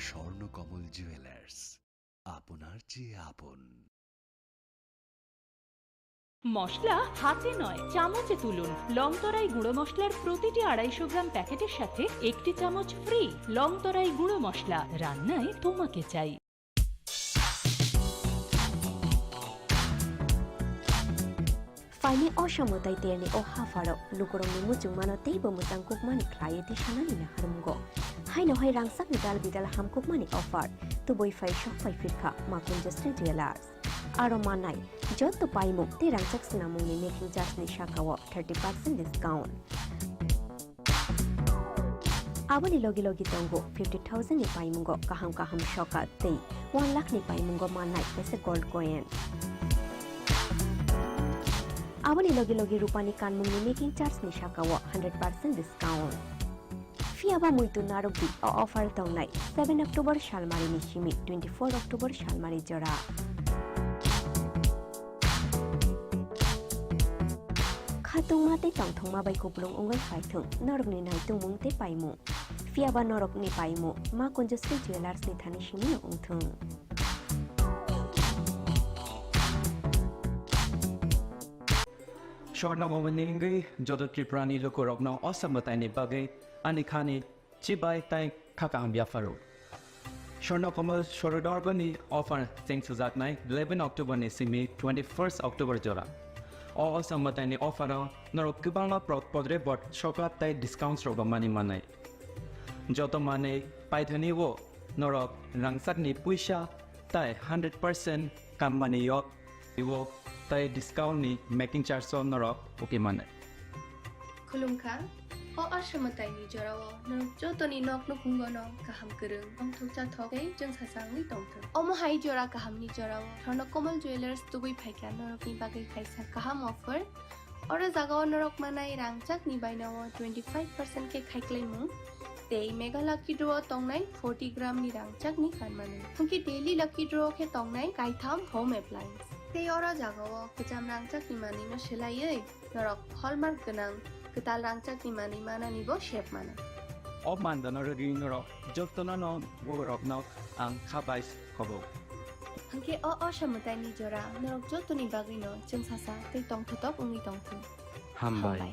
স্বর্ণকমল জুয়েলার্স, আপনার চেয়ে আপন। মশলা হাতে নয় চামচে তুলুন। লংতরাই গুঁড়ো মশলার প্রতিটি 250 গ্রাম প্যাকেটের সাথে 1টি চামচ ফ্রি। লংতরাই গুঁড়ো মশলা, রান্নায় তোমাকে চাই। Faini Oshamutai Terni o Hafaro, Lukurong Mutung Manotei Bumutang Cookmani Client Shanani Harumgo. Haino Hai Rangsak Vidal Vidal Ham Cookmani offer to boy 5 shop 5 Fitka, Makun Just Jewelers. Aromanai, Jot to Paimu, the Rangsak Sinamuni making just Nishakawa 30% discount. Awani Logi Logi Tongo 50,000 ni Paimungo, Kaham Kaham Shoka, Tay 1 lakh ni Paimungo Manai, as a gold coin. Awani Logi Logi Rupani Kanmuni making charge ni Shakawa 100% discount. Fiaba Muito Narubi or offer Tongnai 7 October Shalmari Nishimi 24 October Shalmari Jora. Khatung mate tangthong ma bai kuplung ungai phaithung norok ni nai tumung te paimu. Fiaba norok ni paimu ma konjusri jewelers ni thani shimi ungthung. Shortna moveningi jodo triprani lokorokno osamataini bagai anikhani chibai tai khakang biafaro. Shortna komal shorodarbani offer thanks to that night 11 October ni simi 21st October jora. All samataini offer norok kubanga podre bot shokat tai discounts roba mani manai. Joto mane paithani wo norok rangsak ni puisha tai 100% company yok iwo tai discount ni making charge so norok okay mane. Khulumkha असमतायनि जराव नों जतनि नक नखुंगनो गाहाम गोरों अंथुक जाथकै जों सासांनि दंथों अमहाय जरा गाहामनि जराव Thurn कमल ज्वेलार्स दुबै फायग्रा नरकनि बागै खायसा गाहाम offer और जागाव नरक मानाय रांचाकनि बायनाव 25% के खायख्लायमु ते मेगा लकी ड्र तंनाय 40 ग्रामनि रांचाकनि फानमानो हुंकि डेली लकी ड्र के तंनाय गायथाम होम एप्लायंस ते और जागाव गोजाम रांचाकनि मानिनो सोलायै नरक हलमार्क गोनां गोदाल रांचाकनि मानि मानानिबो शेप मानो अमानदानो रिनरो जतनानो बरकनो आं खाबाय खबो हंके असमतायनि जरा नरक जतनि बागैनो जों सासा तै तंथतक उंनि तंथों हामबाय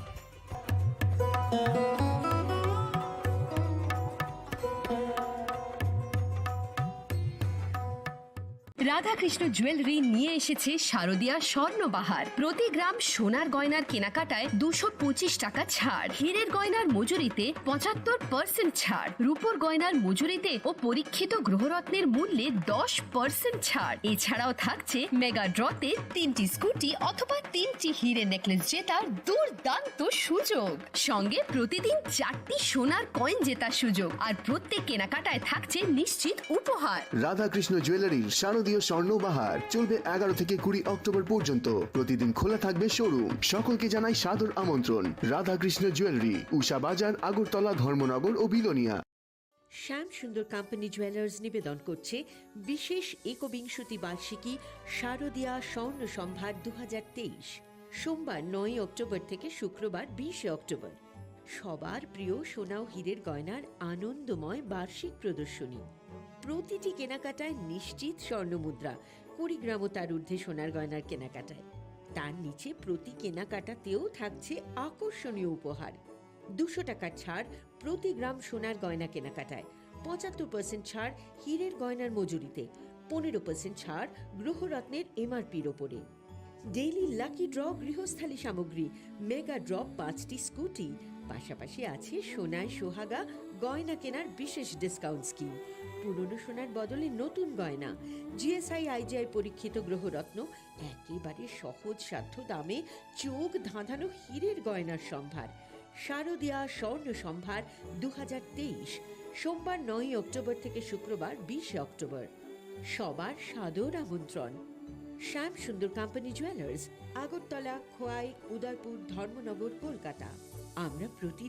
রাধাকৃষ্ণ জুয়েলারি নিয়ে এসেছে শারদীয়া স্বর্ণবাহার। প্রতি গ্রাম সোনার গয়নার কেনাকাটায় 225 টাকা ছাড়, হীরের গয়নার মজুরিতে 75% ছাড়, রূপোর গয়নার মজুরিতে ও পরীক্ষিত গ্রহরত্নের মূল্যে 10% ছাড়। এছাড়াও থাকছে মেগা ড্রতে 3টি স্কুটি অথবা 3টি হীরের নেকলেস জেতার দুর্দান্ত সুযোগ, সঙ্গে প্রতিদিন 4টি সোনার কয়েন জেতার সুযোগ, আর প্রত্যেক কেনাকাটায় থাকছে নিশ্চিত উপহার। রাধাকৃষ্ণ জুয়েলারির শারদীয় স্বর্ণবাহার চলবে 11 থেকে 20 অক্টোবর পর্যন্ত। প্রতিদিন খোলা থাকবে শোরুম। সকলকে জানাই সাদর আমন্ত্রণ। রাধাকৃষ্ণ জুয়েলারি, উষা বাজার, আগরতলা, ধর্মনগর ও বিলোনিয়া। শ্যাম সুন্দর কোম্পানি জুয়েলার্স নিবেদন করছে বিশেষ একবিংশতি বার্ষিকী শারদীয়া স্বর্ণ সম্ভার 2023, সোমবার 9 অক্টোবর থেকে শুক্রবার 20 অক্টোবর। সবার প্রিয় সোনা ও হীরের গয়নার আনন্দময় বার্ষিক প্রদর্শনী। প্রতিটি কেনাকাটায় নিশ্চিত স্বর্ণমুদ্রা, 20 গ্রাম ও তার ঊর্ধ্বে সোনার গয়নার কেনাকাটায়। তার নিচে প্রতি কেনাকাটাতেও থাকছে আকর্ষণীয় উপহার। 200 টাকার ছাড় প্রতি গ্রাম সোনার গয়না কেনাকাটায়, 75% ছাড় হীরের গয়নার মজুরিতে, 15% ছাড় গ্রহরত্নের এমআরপির ওপরে। ডেইলি লাকি ড্র গৃহস্থালী সামগ্রী, মেগা ড্র 5টি স্কুটি, পাশাপাশি আছে সোনায় সোহাগা গয়না কেনার বিশেষ ডিসকাউন্ট স্কিম। পুরনো সোনার বদলে নতুন গয়না, জিএসআই আইজিআই পরীক্ষিত গ্রহরত্ন, একেবারে সহজ সাধ্য দামে চোখ ধাঁধানো হীরের গয়নার সম্ভার। শারদীয়া স্বর্ণ সম্ভার 2023, সোমবার 9 অক্টোবর থেকে শুক্রবার 20 অক্টোবর। সবার সাদর আমন্ত্রণ। শ্যাম সুন্দর কোম্পানি জুয়েলার্স, আগরতলা, খোয়াই, উদয়পুর, ধর্মনগর, কলকাতা। আমরা প্রতি